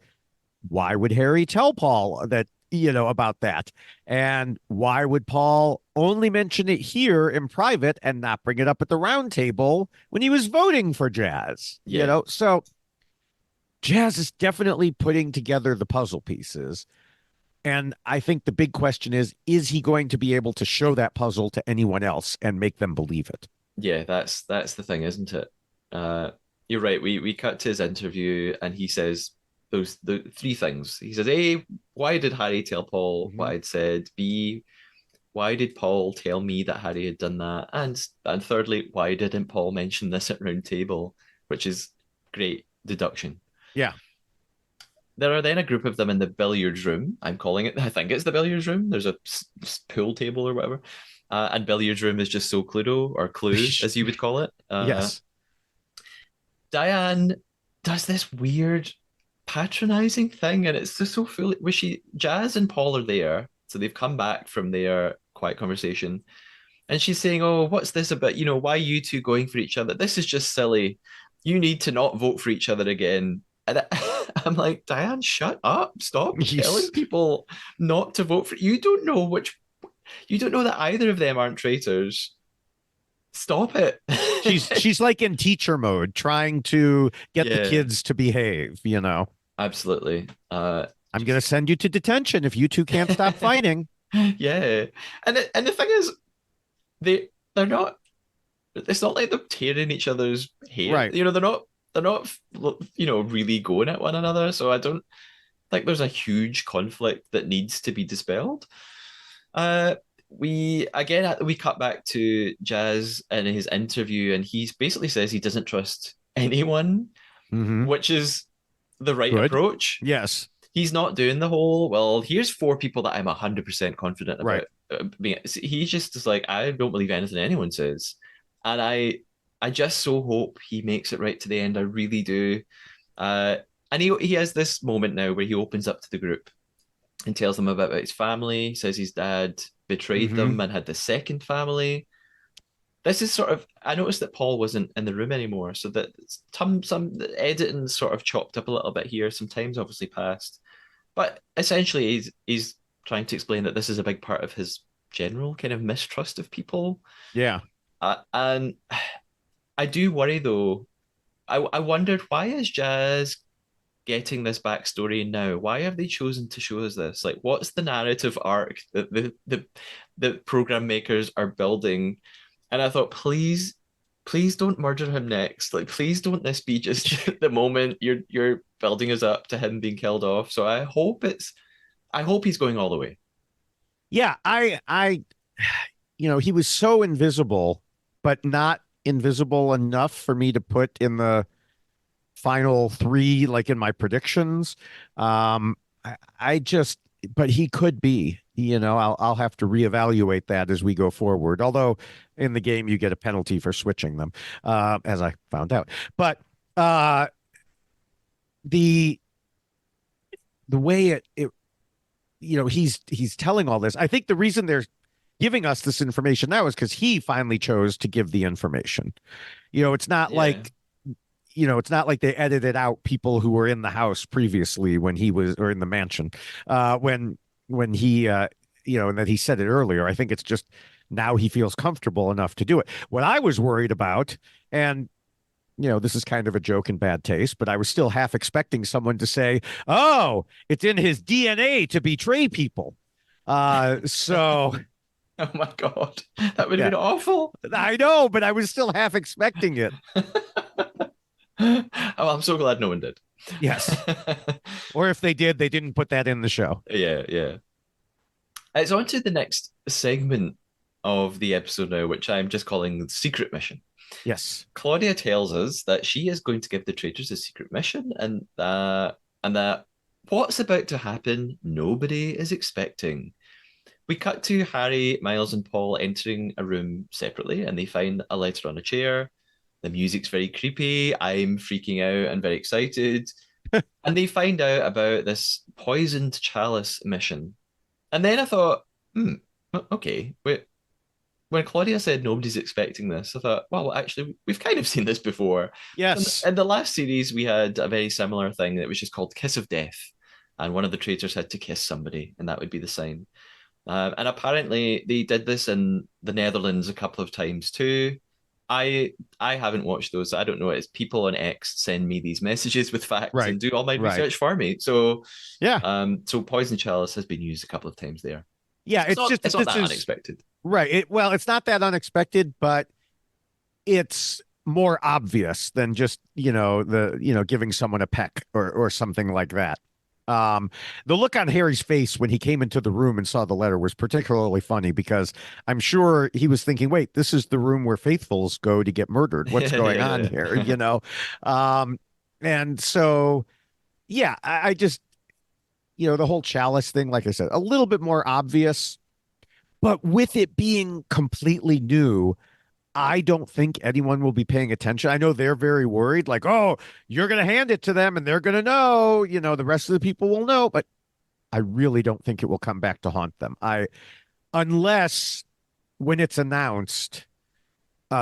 why would Harry tell Paul that, about that? And why would Paul only mention it here in private and not bring it up at the round table when he was voting for Jazz? yeah, So Jazz is definitely putting together the puzzle pieces. And I think the big question is he going to be able to show that puzzle to anyone else and make them believe it? yeah. That's the thing, isn't it? Uh, you're right. We cut to his interview, and he says the three things. He says, A, why did Harry tell Paul what Mhm. I'd said? B, why did Paul tell me that Harry had done that? And thirdly, why didn't Paul mention this at round table? Which is great deduction. Yeah. There are then a group of them in the billiards room. I'm calling it, I think it's the billiards room. There's a pool table or whatever. And billiards room is just so Cluedo or Clue, as you would call it. Yes. Diane does this weird patronizing thing, and it's just so foolish. Jazz and Paul are there, so they've come back from their quiet conversation, and she's saying, "Oh, what's this about? Why you two going for each other? This is just silly. You need to not vote for each other again." And I'm like, Diane, shut up! Stop telling people not to vote for. You don't know which. You don't know that either of them aren't traitors. Stop it. She's like in teacher mode, trying to get the Yeah, kids to behave. absolutely. I'm going to send you to detention if you two can't stop fighting. Yeah, and the thing is, they're not. It's not like they're tearing each other's hair. Right. They're not really going at one another. So I don't think there's a huge conflict that needs to be dispelled. We cut back to Jazz in his interview, and he basically says he doesn't trust anyone, Mm-hmm. which is the right Good. approach. Yes. He's not doing the whole, well, here's four people that I'm 100% confident Right. about being. He just is like, I don't believe anything anyone says. And I just so hope he makes it right to the end. I really do. And he has this moment now where he opens up to the group and tells them about his family. He says his dad betrayed Mm-hmm. them and had the second family. This is sort of, I noticed that Paul wasn't in the room anymore, so that some editing sort of chopped up a little bit here. Some time's obviously passed, but essentially he's trying to explain that this is a big part of his general kind of mistrust of people. Yeah. And I do worry though. I wondered, why is Jazz getting this backstory now? Why have they chosen to show us this? Like, what's the narrative arc that the program makers are building? And I thought, please don't murder him next. Like, please don't this be just the moment you're building us up to him being killed off. So I hope he's going all the way. Yeah. He was so invisible, but not invisible enough for me to put in the final three, like in my predictions. I just, but he could be. I'll have to reevaluate that as we go forward. Although in the game you get a penalty for switching them, as I found out. But uh, the the way he's telling all this. I think the reason they're giving us this information now is because he finally chose to give the information. It's not Yeah. like it's not like they edited out people who were in the house previously when he was, or in the mansion, when he, and that he said it earlier. I think it's just now he feels comfortable enough to do it. What I was worried about, and this is kind of a joke in bad taste, but I was still half expecting someone to say, "Oh, it's in his DNA to betray people." So Oh my God. That would have yeah, been awful. I know, but I was still half expecting it. Oh, I'm so glad no one did. Yes. Or if they did, they didn't put that in the show. Yeah, yeah. It's on to the next segment of the episode now, which I'm just calling the secret mission. Yes. Claudia tells us that she is going to give the traitors a secret mission, and that what's about to happen, nobody is expecting. We cut to Harry, Miles, and Paul entering a room separately, and they find a letter on a chair. The music's very creepy. I'm freaking out and very excited. And they find out about this poisoned chalice mission. And then I thought, okay. When Claudia said nobody's expecting this, I thought, well, actually, we've kind of seen this before. So Yes. in the last series, we had a very similar thing that was just called Kiss of Death. And one of the traitors had to kiss somebody, and that would be the sign. And apparently they did this in the Netherlands a couple of times too. I haven't watched those. So I don't know. It's people on X send me these messages with facts Right. and do all my Right. research for me. So Yeah. so poison chalice has been used a couple of times there. Yeah. It's It's not just it's that not this that is unexpected. right. Well, it's not that unexpected, but it's more obvious than just, giving someone a peck or something like that. The look on Harry's face when he came into the room and saw the letter was particularly funny because I'm sure he was thinking, wait, this is the room where faithfuls go to get murdered. What's going on Yeah. here? Um, and so, yeah, I just, the whole chalice thing, like I said, a little bit more obvious, but with it being completely new, I don't think anyone will be paying attention. I know they're very worried, like, oh, you're going to hand it to them and they're going to know, the rest of the people will know, but I really don't think it will come back to haunt them. Unless when it's announced,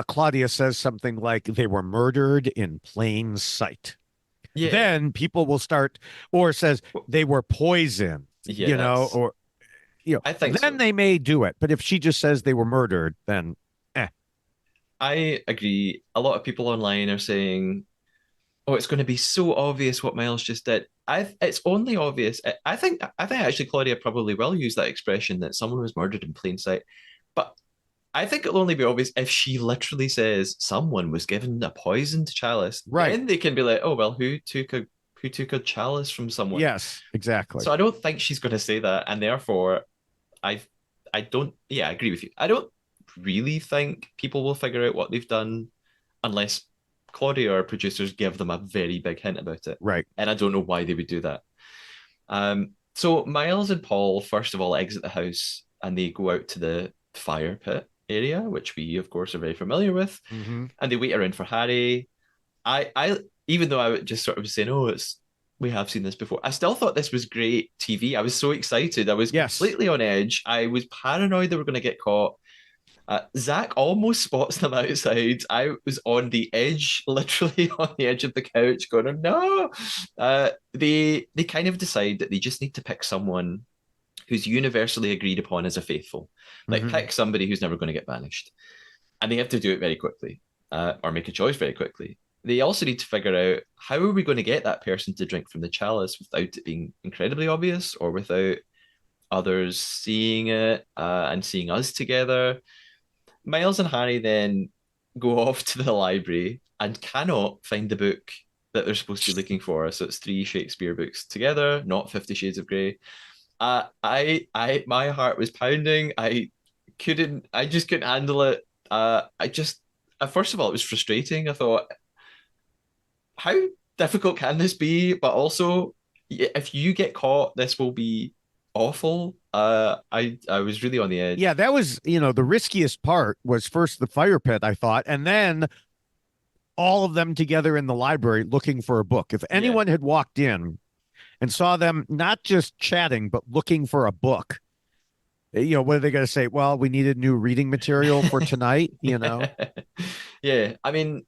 Claudia says something like they were murdered in plain sight. Yeah. Then people will start, or says they were poisoned, Yeah, that's or, I think then so. they may do it. But if she just says they were murdered, then, eh, I agree. A lot of people online are saying, "Oh, it's going to be so obvious what Miles just did." It's only obvious. I think actually Claudia probably will use that expression that someone was murdered in plain sight. But I think it'll only be obvious if she literally says someone was given a poisoned chalice. right. Then they can be like, "Oh well, who took a chalice from someone?" Yes, exactly. So I don't think she's going to say that, and therefore I I don't. Yeah, I agree with you. I don't really think people will figure out what they've done unless Claudia or producers give them a very big hint about it. Right. And I don't know why they would do that. So Miles and Paul first of all exit the house and they go out to the fire pit area, which we of course are very familiar with, Hmm. and they wait around for Harry. I even though I would just sort of saying, oh, it's we have seen this before. I still thought this was great TV. I was so excited. I was Yes. completely on edge. I was paranoid they were going to get caught. Zach almost spots them outside. I was on the edge, literally on the edge of the couch, going, oh, no. They kind of decide that they just need to pick someone who's universally agreed upon as a faithful. Like Hmm. pick somebody who's never going to get banished, and they have to do it very quickly, or make a choice very quickly. They also need to figure out how are we going to get that person to drink from the chalice without it being incredibly obvious or without others seeing it and seeing us together. Miles and Harry then go off to the library and cannot find the book that they're supposed to be looking for. So it's three Shakespeare books together, not 50 Shades of Grey. My heart was pounding. I just couldn't handle it. First of all, it was frustrating. I thought, how difficult can this be? But also, if you get caught, this will be awful. I was really on the Yeah, edge. that was, the riskiest part was first the fire pit, I thought, and then all of them together in the library looking for a book. If Yeah. anyone had walked in and saw them not just chatting, but looking for a book, what are they going to say? Well, we needed new reading material for tonight, Yeah, I mean,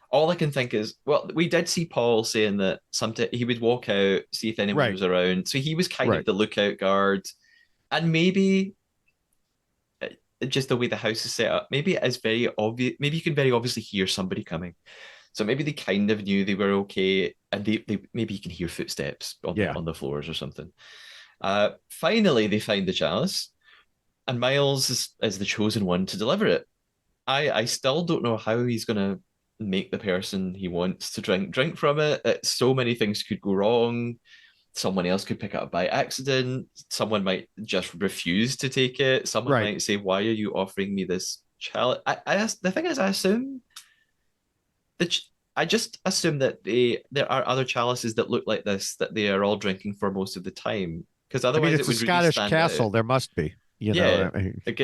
all I can think is, well, we did see Paul saying that sometimes he would walk out, see if anyone Right, was around. So he was kind of right. the lookout guard. And maybe just the way the house is set up, maybe it is very obvious. Maybe you can very obviously hear somebody coming. So maybe they kind of knew they were okay, and they maybe you can hear footsteps on the Yeah. on the floors or something. Finally, they find the chalice, and Miles is the chosen one to deliver it. I still don't know how he's gonna make the person he wants to drink from it. So many things could go wrong. Someone else could pick it up by accident. Someone might just refuse to take it. Someone Right. might say, "Why are you offering me this chalice?" The thing is, I assume that I just assume that there are other chalices that look like this that they are all drinking for most of the time, because I mean, otherwise it it's a would really Scottish stand out. castle. There must be, Yeah, I mean, like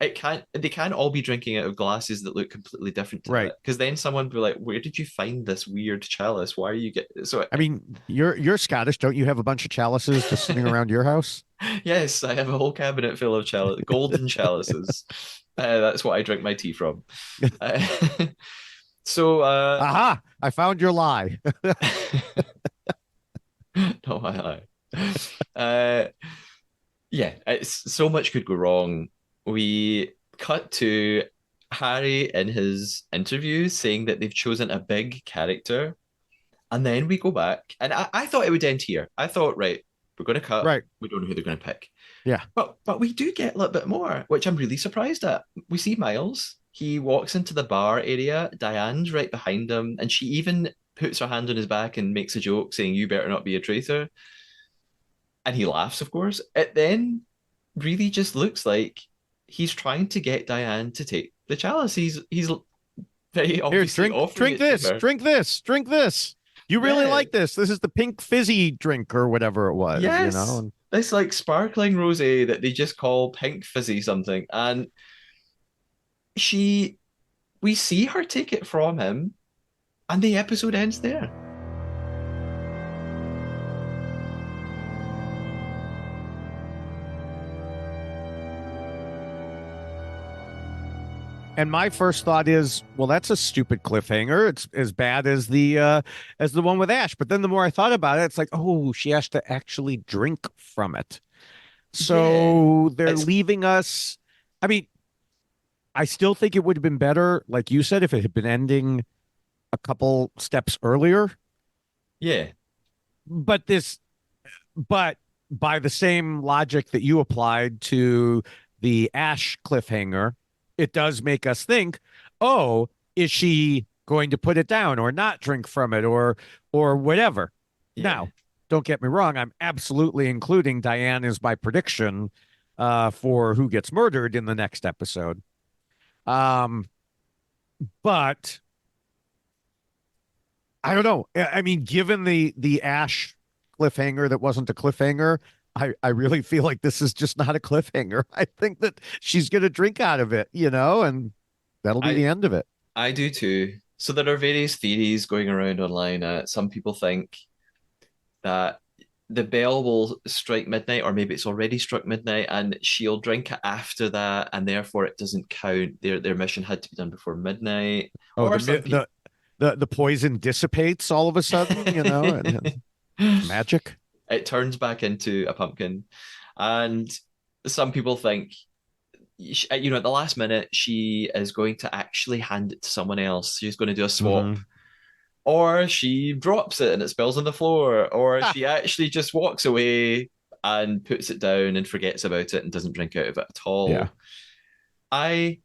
it can't they can't all be drinking out of glasses that look completely different to right. that, because then someone would be like, where did you find this weird chalice? Why are you get so I mean, you're Scottish. Don't you have a bunch of chalices just sitting around your house? yes, I have a whole cabinet full of golden chalices. That's what I drink my tea from. uh, so Aha! I found your lie. no uh yeah, it's so much could go wrong. We cut to Harry in his interview saying that they've chosen a big character. And then we go back, and I thought it would end here. I thought, right, we're going to cut. Right. We don't know who they're going to pick, Yeah. but we do get a little bit more, which I'm really surprised at. We see Miles. He walks into the bar area. Diane's right behind him, and she even puts her hand on his back and makes a joke saying, "You better not be a traitor." And he laughs, of course. It then really just looks like he's trying to get Diane to take the chalice. He's very Here, obviously drink, offering drink it to this, her. drink this, drink this. You really Yeah. like this. This is the pink fizzy drink or whatever it was, you know? Yes. And This like sparkling rosé that they just call pink fizzy something. And she we see her take it from him, and the episode ends there. And my first thought is, well, that's a stupid cliffhanger. It's as bad as the one with Ash. But then the more I thought about it, it's like, oh, she has to actually drink from it. Yeah. So they're It's leaving us. I mean, I still think it would have been better, like you said, if it had been ending a couple steps earlier. yeah. But but by the same logic that you applied to the Ash cliffhanger, it does make us think, oh, is she going to put it down or not drink from it or whatever? Yeah. Now, don't get me wrong, I'm absolutely including Diane as my prediction for who gets murdered in the next episode. Um, but I don't know. I mean, given the Ash cliffhanger that wasn't a cliffhanger, I really feel like this is just not a cliffhanger. I think that she's gonna drink out of it, you know, and that'll be I the end of it. I do too. So there are various theories going around online. Some people think that the bell will strike midnight, or maybe it's already struck midnight, and she'll drink it after that, and therefore it doesn't count. Their mission had to be done before midnight. Oh, Or some people the poison dissipates all of a sudden, you know, and it's magic. it turns back into a pumpkin. And some people think, at the last minute, she is going to actually hand it to someone else. She's going to do a swap. Hmm. Or she drops it and it spills on the floor. Or she actually just walks away and puts it down and forgets about it and doesn't drink out of it at Yeah. all. I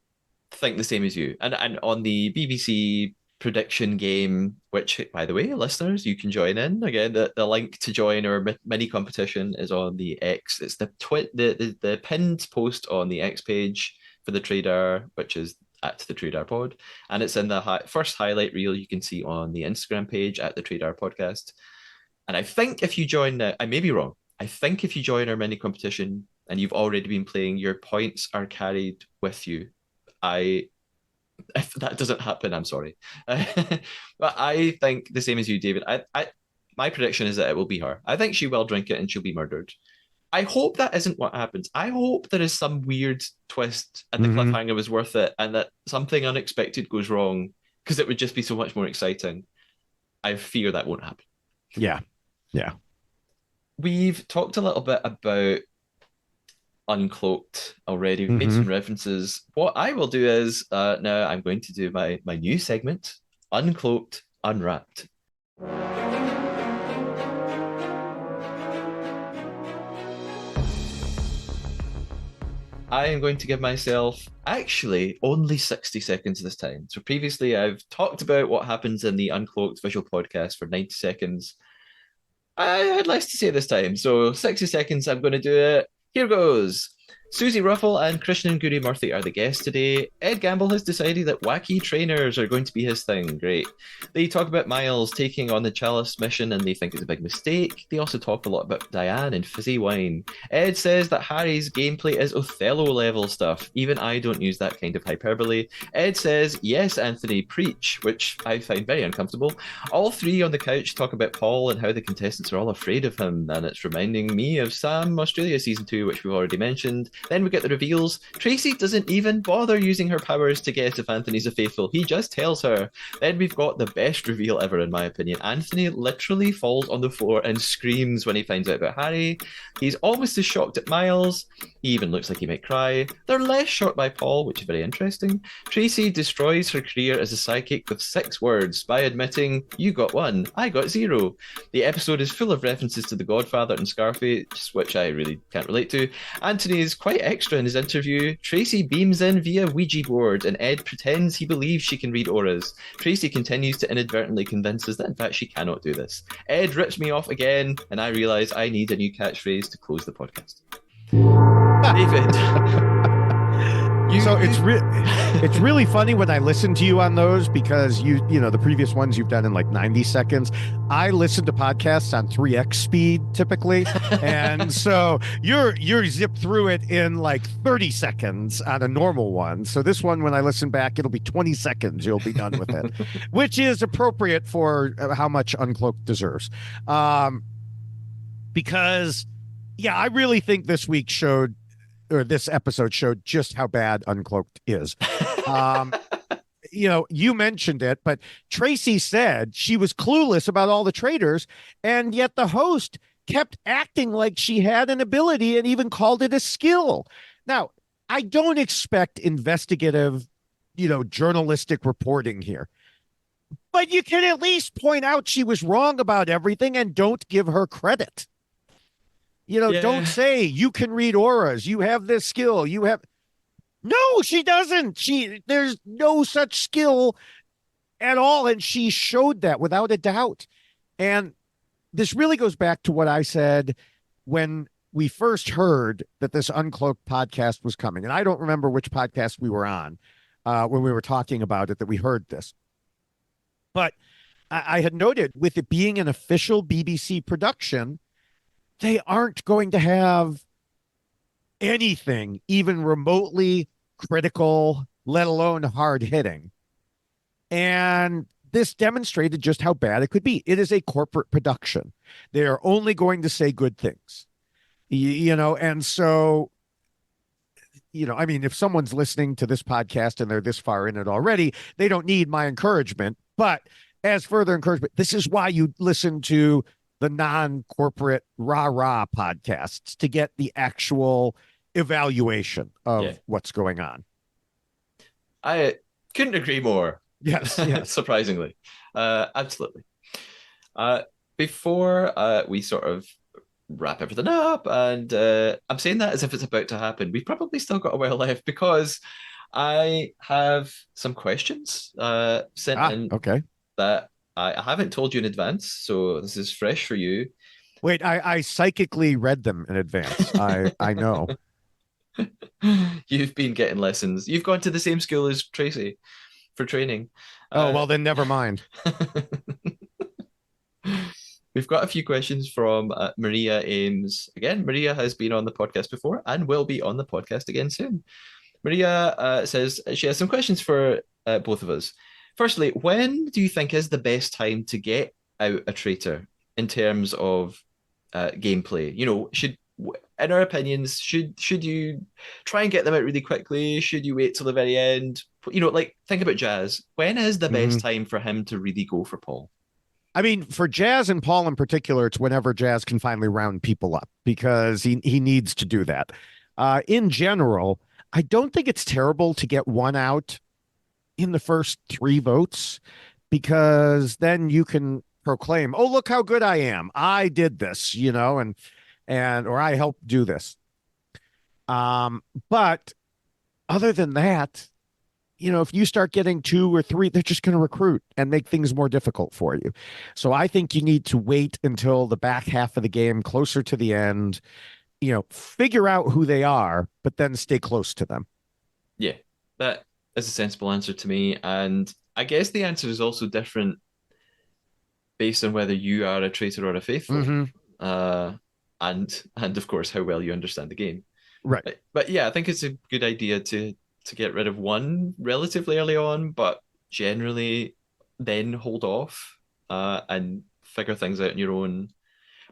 think the same as you. And on the BBC prediction game, which, by the way, listeners, you can join in. Again, the link to join our mini competition is on the X. It's the pinned post on the X page for the Trader, which is at the Trader Pod, and it's in the first highlight reel you can see on the Instagram page at the Trader Podcast. And I think if you join now, I may be wrong. I think if you join our mini competition and you've already been playing, your points are carried with you. I If that doesn't happen, I'm sorry. But I think the same as you, David. My prediction is that it will be her. I think she will drink it and she'll be murdered. I hope that isn't what happens. I hope there is some weird twist and the Hmm. cliffhanger was worth it and that something unexpected goes wrong because it would just be so much more exciting. I fear that won't happen. Yeah. Yeah. We've talked a little bit about Uncloaked already. We've made some Hmm. references. What I will do is now I'm going to do my new segment, Uncloaked, Unwrapped. I am going to give myself actually only 60 seconds this time. So previously I've talked about what happens in the Uncloaked visual podcast for 90 seconds. I had less to say this time. So 60 seconds, I'm going to do it. Here goes. Susie Ruffle and Krishnan Guri Murthy are the guests today. Ed Gamble has decided that wacky trainers are going to be his thing. Great. They talk about Miles taking on the Chalice mission and they think it's a big mistake. They also talk a lot about Diane and fizzy wine. Ed says that Harry's gameplay is Othello level stuff. Even I don't use that kind of hyperbole. Ed says, yes, Anthony, preach, which I find very uncomfortable. All three on the couch talk about Paul and how the contestants are all afraid of him, and it's reminding me of Sam Australia Season 2, which we've already mentioned. Then we get the reveals. Tracy doesn't even bother using her powers to guess if Anthony's a faithful. He just tells her. Then we've got the best reveal ever, in my opinion. Anthony literally falls on the floor and screams when he finds out about Harry. He's almost as shocked at Miles. He even looks like he might cry. They're less shocked by Paul, which is very interesting. Tracy destroys her career as a psychic with 6 words by admitting, you got 1, I got 0. The episode is full of references to The Godfather and Scarface, which I really can't relate to. Anthony is quite quite extra in his interview. Tracy beams in via Ouija board, and Ed pretends he believes she can read auras. Tracy continues to inadvertently convince us that, in fact, she cannot do this. Ed rips me off again, and I realize I need a new catchphrase to close the podcast. David, So it's really funny when I listen to you on those because you know the previous ones you've done in like 90 seconds. I listen to podcasts on 3x speed typically, and so you're zipped through it in like 30 seconds on a normal one. So this one, when I listen back, it'll be 20 seconds. You'll be done with it, which is appropriate for how much Uncloaked deserves. Because yeah, I really think this week showed, or this episode showed, just how bad Uncloaked is. Um, you know, you mentioned it, but Tracy said she was clueless about all the traitors, and yet the host kept acting like she had an ability and even called it a skill. Now, I don't expect investigative, journalistic reporting here, but you can at least point out she was wrong about everything and don't give her credit. Yeah. Don't say you can read auras. You have this skill. No, she doesn't. There's no such skill at all. And she showed that without a doubt. And this really goes back to what I said when we first heard that this Uncloaked podcast was coming. And I don't remember which podcast we were on when we were talking about it, that we heard this. But I had noted, with it being an official BBC production, they aren't going to have anything even remotely critical, let alone hard hitting. And this demonstrated just how bad it could be. It is a corporate production. They are only going to say good things, and so, I mean, if someone's listening to this podcast and they're this far in it already, they don't need my encouragement. But as further encouragement, this is why you listen to the non-corporate rah-rah podcasts, to get the actual evaluation of what's going on. I couldn't agree more. Yes. Surprisingly. Absolutely. Before we sort of wrap everything up, and I'm saying that as if it's about to happen, we've probably still got a while left, because I have some questions sent in that I haven't told you in advance, so this is fresh for you. Wait, I psychically read them in advance. I know. You've been getting lessons. You've gone to the same school as Tracy for training. Oh, well, then never mind. We've got a few questions from Maria Ames. Again, Maria has been on the podcast before and will be on the podcast again soon. Maria says she has some questions for both of us. Firstly, when do you think is the best time to get out a traitor in terms of gameplay? In our opinions, should you try and get them out really quickly? Should you wait till the very end? Think about Jazz. When is the best time for him to really go for Paul? I mean, for Jazz and Paul in particular, it's whenever Jazz can finally round people up, because he needs to do that. In general, I don't think it's terrible to get one out in the first 3 votes, because then you can proclaim, oh, look how good I am. I did this, or I helped do this. But other than that, if you start getting 2 or 3, they're just going to recruit and make things more difficult for you. So I think you need to wait until the back half of the game, closer to the end, figure out who they are, but then stay close to them. Yeah, that is a sensible answer to me. And I guess the answer is also different based on whether you are a traitor or a faithful. And of course, how well you understand the game. Right. But yeah, I think it's a good idea to get rid of one relatively early on, but generally then hold off and figure things out on your own.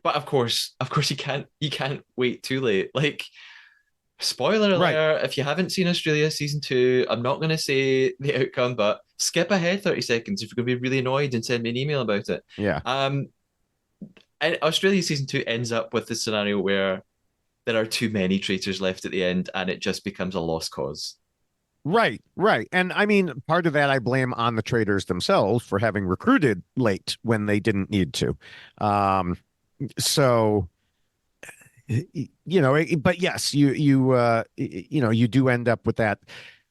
But of course, you can't wait too late. Like, spoiler alert, if you haven't seen Australia season 2, I'm not going to say the outcome, but skip ahead 30 seconds if you're going to be really annoyed and send me an email about it. Yeah. And Australia season 2 ends up with the scenario where there are too many traitors left at the end, and it just becomes a lost cause. Right. And I mean, part of that I blame on the traitors themselves for having recruited late when they didn't need to. So but yes, you do end up with that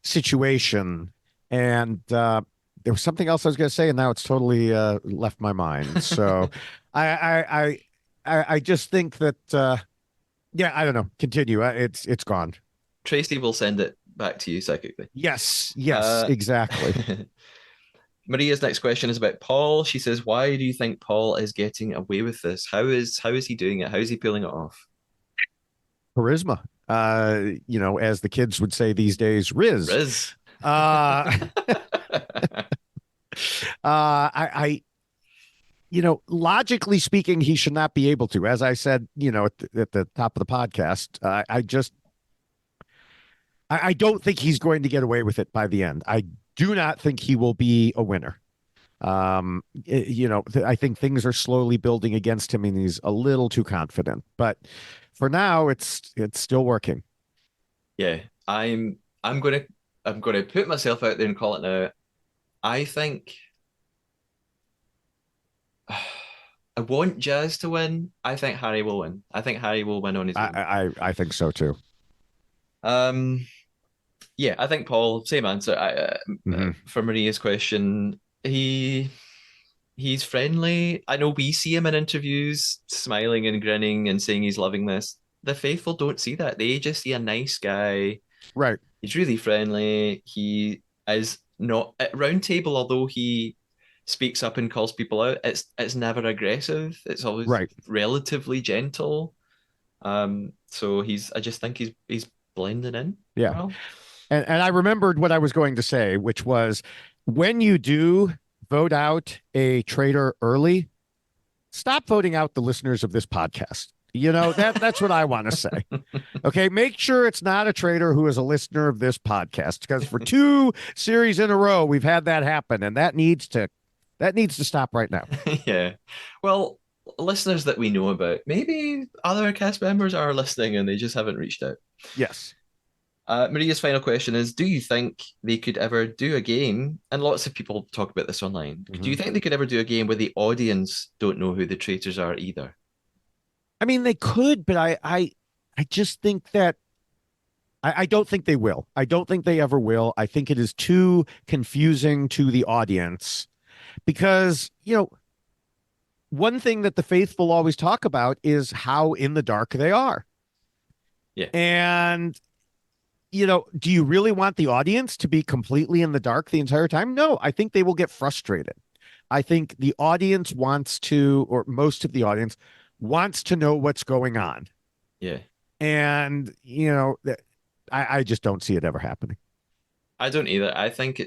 situation. And there was something else I was going to say, and now it's totally left my mind. So I I I I just think that yeah, I don't know. Continue. It's gone. Tracy will send it back to you psychically. Yes, Uh, exactly. Maria's next question is about Paul. She says, "Why do you think Paul is getting away with this? How is he doing it? How is he pulling it off?" Charisma. As the kids would say these days, Riz. Riz. Uh, I logically speaking, he should not be able to. As I said, at the top of the podcast, I don't think he's going to get away with it by the end. I do not think he will be a winner. I think things are slowly building against him, and he's a little too confident. But for now, it's still working. Yeah, I'm gonna put myself out there and call it now. I think I want Jazz to win. I think Harry will win. I think Harry will win on his I own. I think so too. Um, yeah, I think Paul. Same answer. Hmm. For Maria's question, he's friendly. I know we see him in interviews, smiling and grinning and saying he's loving this. The faithful don't see that. They just see a nice guy. Right, He's really friendly. He is not at round table, although he speaks up and calls people out. It's never aggressive. It's always right. relatively gentle. So I just think he's blending in Yeah. well. And I remembered what I was going to say, which was when you do vote out a traitor early, stop voting out the listeners of this podcast. That's what I want to say. Okay, make sure it's not a traitor who is a listener of this podcast, because for two series in a row we've had that happen, and that needs to stop right now. Yeah. Well, listeners that we know about, maybe other cast members are listening and they just haven't reached out. Yes. Maria's final question is: do you think they could ever do a game? And lots of people talk about this online. Do you Mhm. think they could ever do a game where the audience don't know who the traitors are either? I mean, they could, but I just think that I don't think they will. I don't think they ever will. I think it is too confusing to the audience because, one thing that the faithful always talk about is how in the dark they are. Yeah, And, do you really want the audience to be completely in the dark the entire time? No, I think they will get frustrated. I think the audience wants to, or most of the audience wants to know what's going on. yeah. And, I just don't see it ever happening. I don't either. I think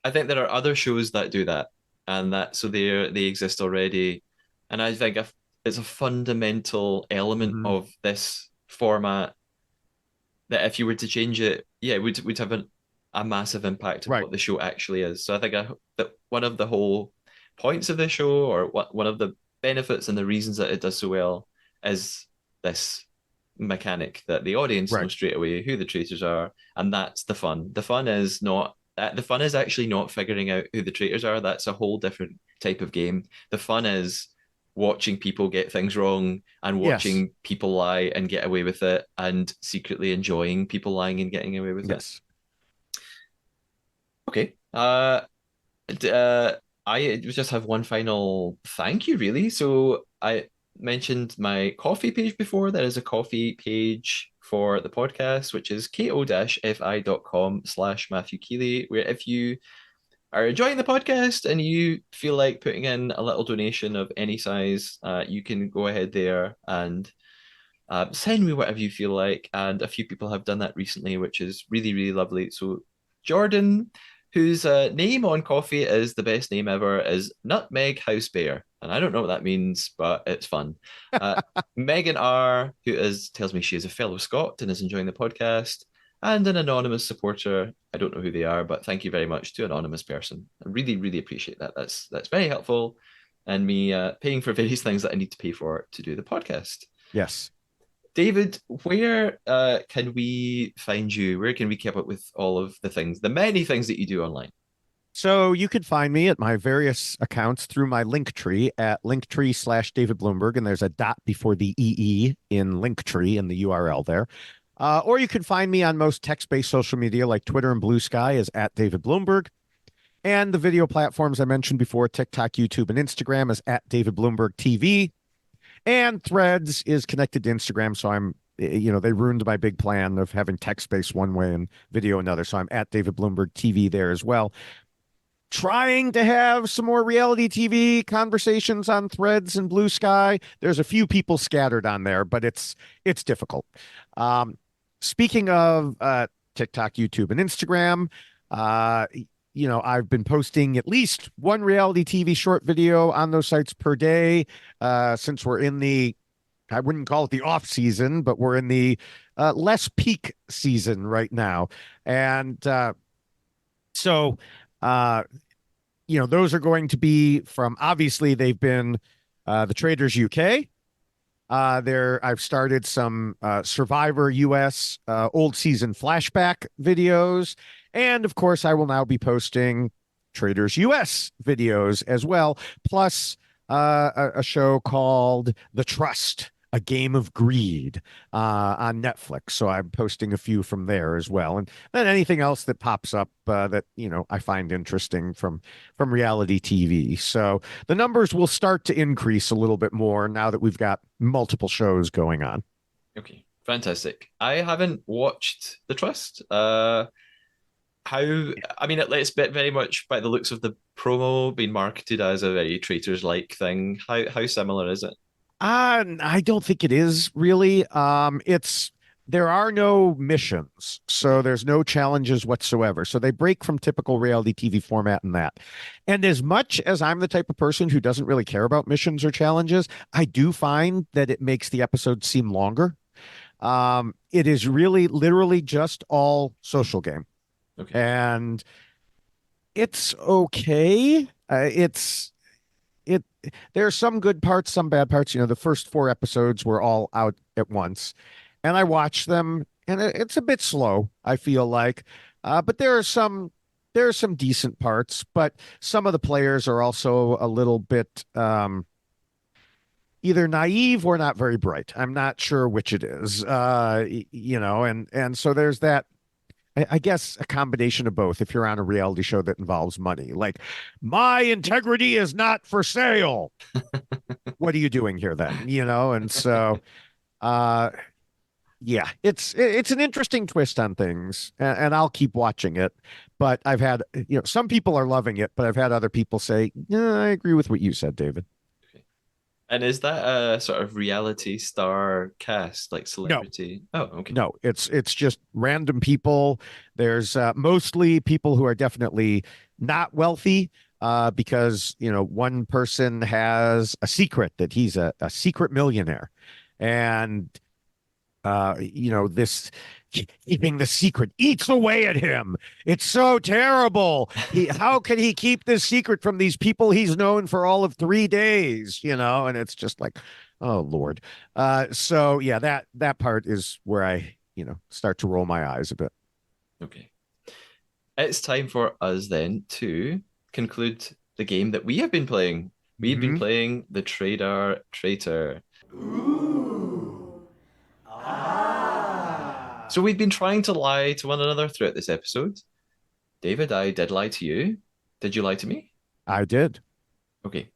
there are other shows that do that, and that so they exist already, and I think it's a fundamental element Mhm. of this format that if you were to change it, yeah, it would have a massive impact of Right. what the show actually is. So I think that one of the whole points of the show, or one of the benefits and the reasons that it does so well, is this mechanic that the audience Right. knows straight away who the traitors are, and that's the fun. The fun is not that the fun is actually not figuring out who the traitors are. That's a whole different type of game. The fun is watching people get things wrong and Yes. watching people lie and get away with it and secretly enjoying people lying and getting away with it. Yes. Okay. I just have one final thank you, really. So I mentioned my coffee page before. There is a coffee page for the podcast, which is ko-fi.com/Matthew Keeley, where if you are enjoying the podcast and you feel like putting in a little donation of any size, you can go ahead there and send me whatever you feel like. And a few people have done that recently, which is really, really lovely. So, Jordan, whose name on coffee is the best name ever, is Nutmeg House Bear. And I don't know what that means, but it's fun. Uh, Megan R., who tells me she is a fellow Scot and is enjoying the podcast, and an anonymous supporter. I don't know who they are, but thank you very much to anonymous person. I really, really appreciate that. That's very helpful, and me paying for various things that I need to pay for to do the podcast. Yes. David, where can we find you? Where can we keep up with all of the things, the many things that you do online? So you could find me at my various accounts through my Linktree at Linktree/David Bloomberg, and there's a dot before the EE in Linktree in the URL there. Or you can find me on most text-based social media like Twitter and Blue Sky is at David Bloomberg. And the video platforms I mentioned before, TikTok, YouTube, and Instagram is at David Bloomberg TV. And Threads is connected to Instagram, so they ruined my big plan of having text-based one way and video another. So I'm at David Bloomberg TV there as well. Trying to have some more reality TV conversations on Threads and Blue Sky. There's a few people scattered on there, but it's difficult. Speaking of TikTok, YouTube, and Instagram, I've been posting at least one reality TV short video on those sites per day since we're in I wouldn't call it the off season, but we're in the less peak season right now. And so, those are going to be from, obviously, they've been the Traitors UK. I've started some Survivor US old season flashback videos. And of course, I will now be posting Traitors US videos as well, plus a show called The Trust, a Game of Greed on Netflix. So I'm posting a few from there as well. And then anything else that pops up that, I find interesting from reality TV. So the numbers will start to increase a little bit more now that we've got multiple shows going on. Okay, fantastic. I haven't watched The Trust. I mean, it's very much by the looks of the promo being marketed as a very Traitors-like thing. How similar is it? I don't think it is really. There are no missions, so there's no challenges whatsoever. So they break from typical reality TV format in that. And as much as I'm the type of person who doesn't really care about missions or challenges, I do find that it makes the episodes seem longer. It is really literally just all social game. Okay. And it's okay. There are some good parts, some bad parts. The first 4 episodes were all out at once, and I watched them, and it's a bit slow, I feel like. But there are some decent parts, but some of the players are also a little bit either naive or not very bright. I'm not sure which it is. And so there's that. I guess a combination of both if you're on a reality show that involves money. Like, my integrity is not for sale. What are you doing here then? And so yeah, it's an interesting twist on things, and I'll keep watching it. But I've had, some people are loving it, but I've had other people say, "No, I agree with what you said, David." And is that a sort of reality star cast, like No, celebrity? Oh, okay. no, it's just random people. There's mostly people who are definitely not wealthy because one person has a secret that he's a secret millionaire, and this keeping the secret eats away at him. It's so terrible. How can he keep this secret from these people he's known for all of 3 days? And it's just like, oh Lord. So yeah, that part is where I start to roll my eyes a bit. Okay. It's time for us then to conclude the game that we have been playing. We've been playing the Traitor. So we've been trying to lie to one another throughout this episode. David, I did lie to you. Did you lie to me? I did. Okay.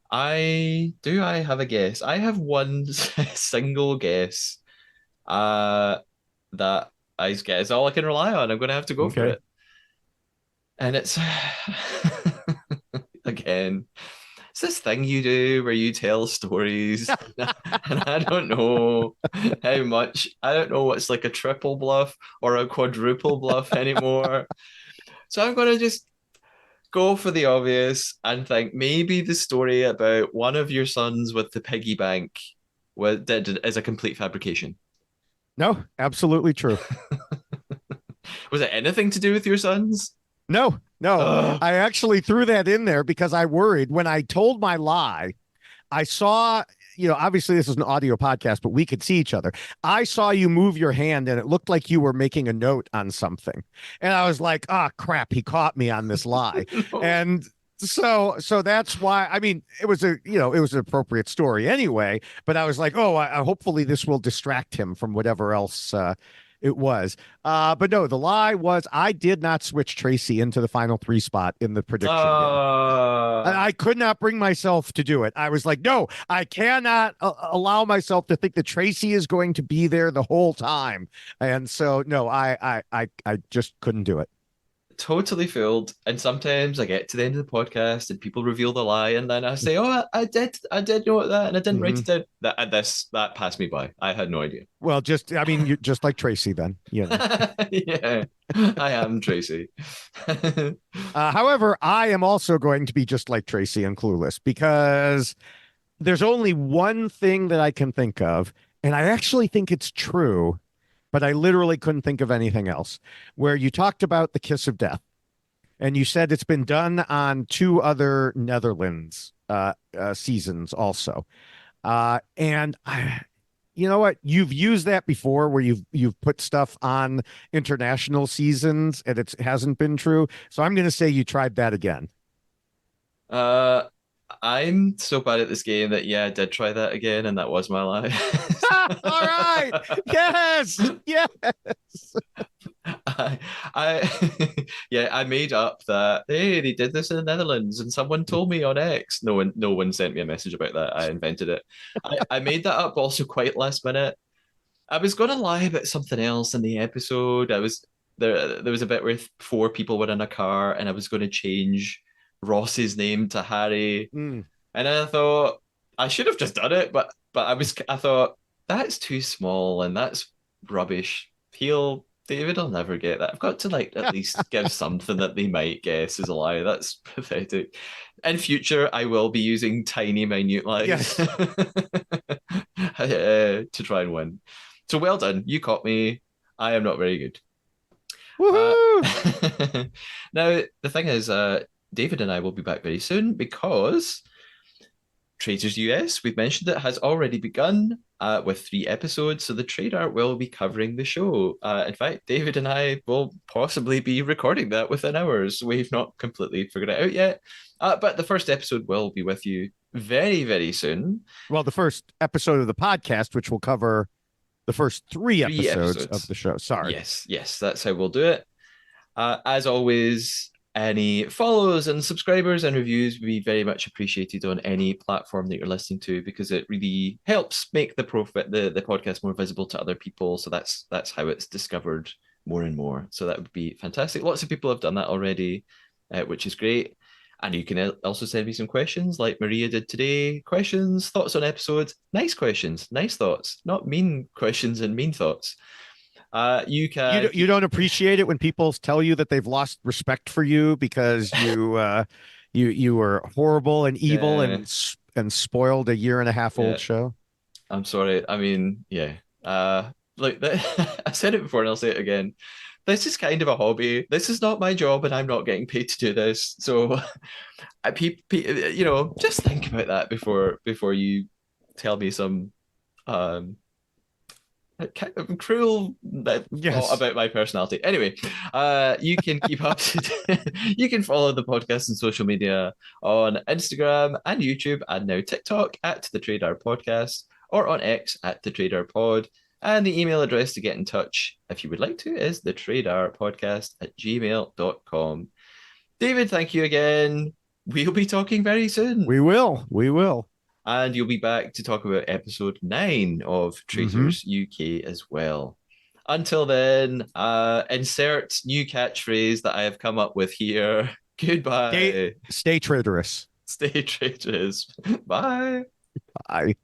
I have a guess. I have one single guess. That I guess all I can rely on. I'm gonna have to go for Okay. it. And it's again, it's this thing you do where you tell stories, and I don't know how much. I don't know what's like a triple bluff or a quadruple bluff anymore. So I'm gonna just go for the obvious and think maybe the story about one of your sons with the piggy bank is a complete fabrication. No, absolutely true. Was it anything to do with your sons? No, no. Ugh. I actually threw that in there because I worried when I told my lie. I saw, obviously this is an audio podcast, but we could see each other. I saw you move your hand and it looked like you were making a note on something. And I was like, oh crap, he caught me on this lie. No. And so that's why, I mean, it was an appropriate story anyway, but I was like, oh, hopefully this will distract him from whatever else it was. But no, the lie was I did not switch Tracy into the final three spot in the prediction game. I could not bring myself to do it. I was like, no, I cannot allow myself to think that Tracy is going to be there the whole time. And so, no, I just couldn't do it. Totally fooled. And sometimes I get to the end of the podcast and people reveal the lie, and then I say, "Oh, I did know that, and I didn't write Mhm. it down." That passed me by. I had no idea. Well, I mean, you just like Tracy then, Yeah, I am Tracy. However, I am also going to be just like Tracy and Clueless because there's only one thing that I can think of, and I actually think it's true, but I literally couldn't think of anything else. Where you talked about the kiss of death, and you said it's been done on two other Netherlands seasons also. And you know what? You've used that before, where you've put stuff on international seasons, and it hasn't been true. So I'm going to say you tried that again. uh, I'm so bad at this game that yeah, I did try that again, and that was my lie. All right. Yes. Yes. I yeah, I made up that hey, they did this in the Netherlands, and someone told me on X. No one sent me a message about that. I invented it. I made that up also quite last minute. I was gonna lie about something else in the episode. I was there. There was a bit where four people were in a car, and I was going to change Ross's name to Harry. Mm. And I thought I should have just done it, but I thought that's too small and that's rubbish. David will never get that. I've got to like at least give something that they might guess is a lie. That's pathetic. In future, I will be using tiny, minute lies Yes. to try and win. So well done. You caught me. I am not very good. Uh, Woohoo. now the thing is, David and I will be back very soon because Traitors US, we've mentioned it, has already begun with 3 episodes. So the trader will be covering the show. In fact, David and I will possibly be recording that within hours. We've not completely figured it out yet. But the first episode will be with you very, very soon. Well, the first episode of the podcast, which will cover the first three Three episodes episodes. of the show. Sorry. Yes, that's how we'll do it. As always, any follows and subscribers and reviews would be very much appreciated on any platform that you're listening to because it really helps make the podcast more visible to other people. So that's how it's discovered more and more. So that would be fantastic. Lots of people have done that already, which is great. And you can also send me some questions like Maria did today. Questions, thoughts on episodes, nice questions, nice thoughts, not mean questions and mean thoughts. You can You don't appreciate it when people tell you that they've lost respect for you because you were horrible and evil and spoiled a year and a half old show. I'm sorry. I mean, yeah. Like I said it before and I'll say it again. This is kind of a hobby. This is not my job, and I'm not getting paid to do this. So, just think about that before you tell me some kind of cruel thought about my personality. Anyway, you can keep up you can follow the podcast on social media on Instagram and YouTube and now TikTok at the Trader Podcast or on X at the Trader Pod. And the email address to get in touch, if you would like to, is thetraderpodcast@gmail.com. David, thank you again. We'll be talking very soon. We will. We will. And you'll be back to talk about episode 9 of Traitors UK as well. Until then, insert new catchphrase that I have come up with here. Goodbye. Stay traitorous. Stay traitors. Bye. Bye.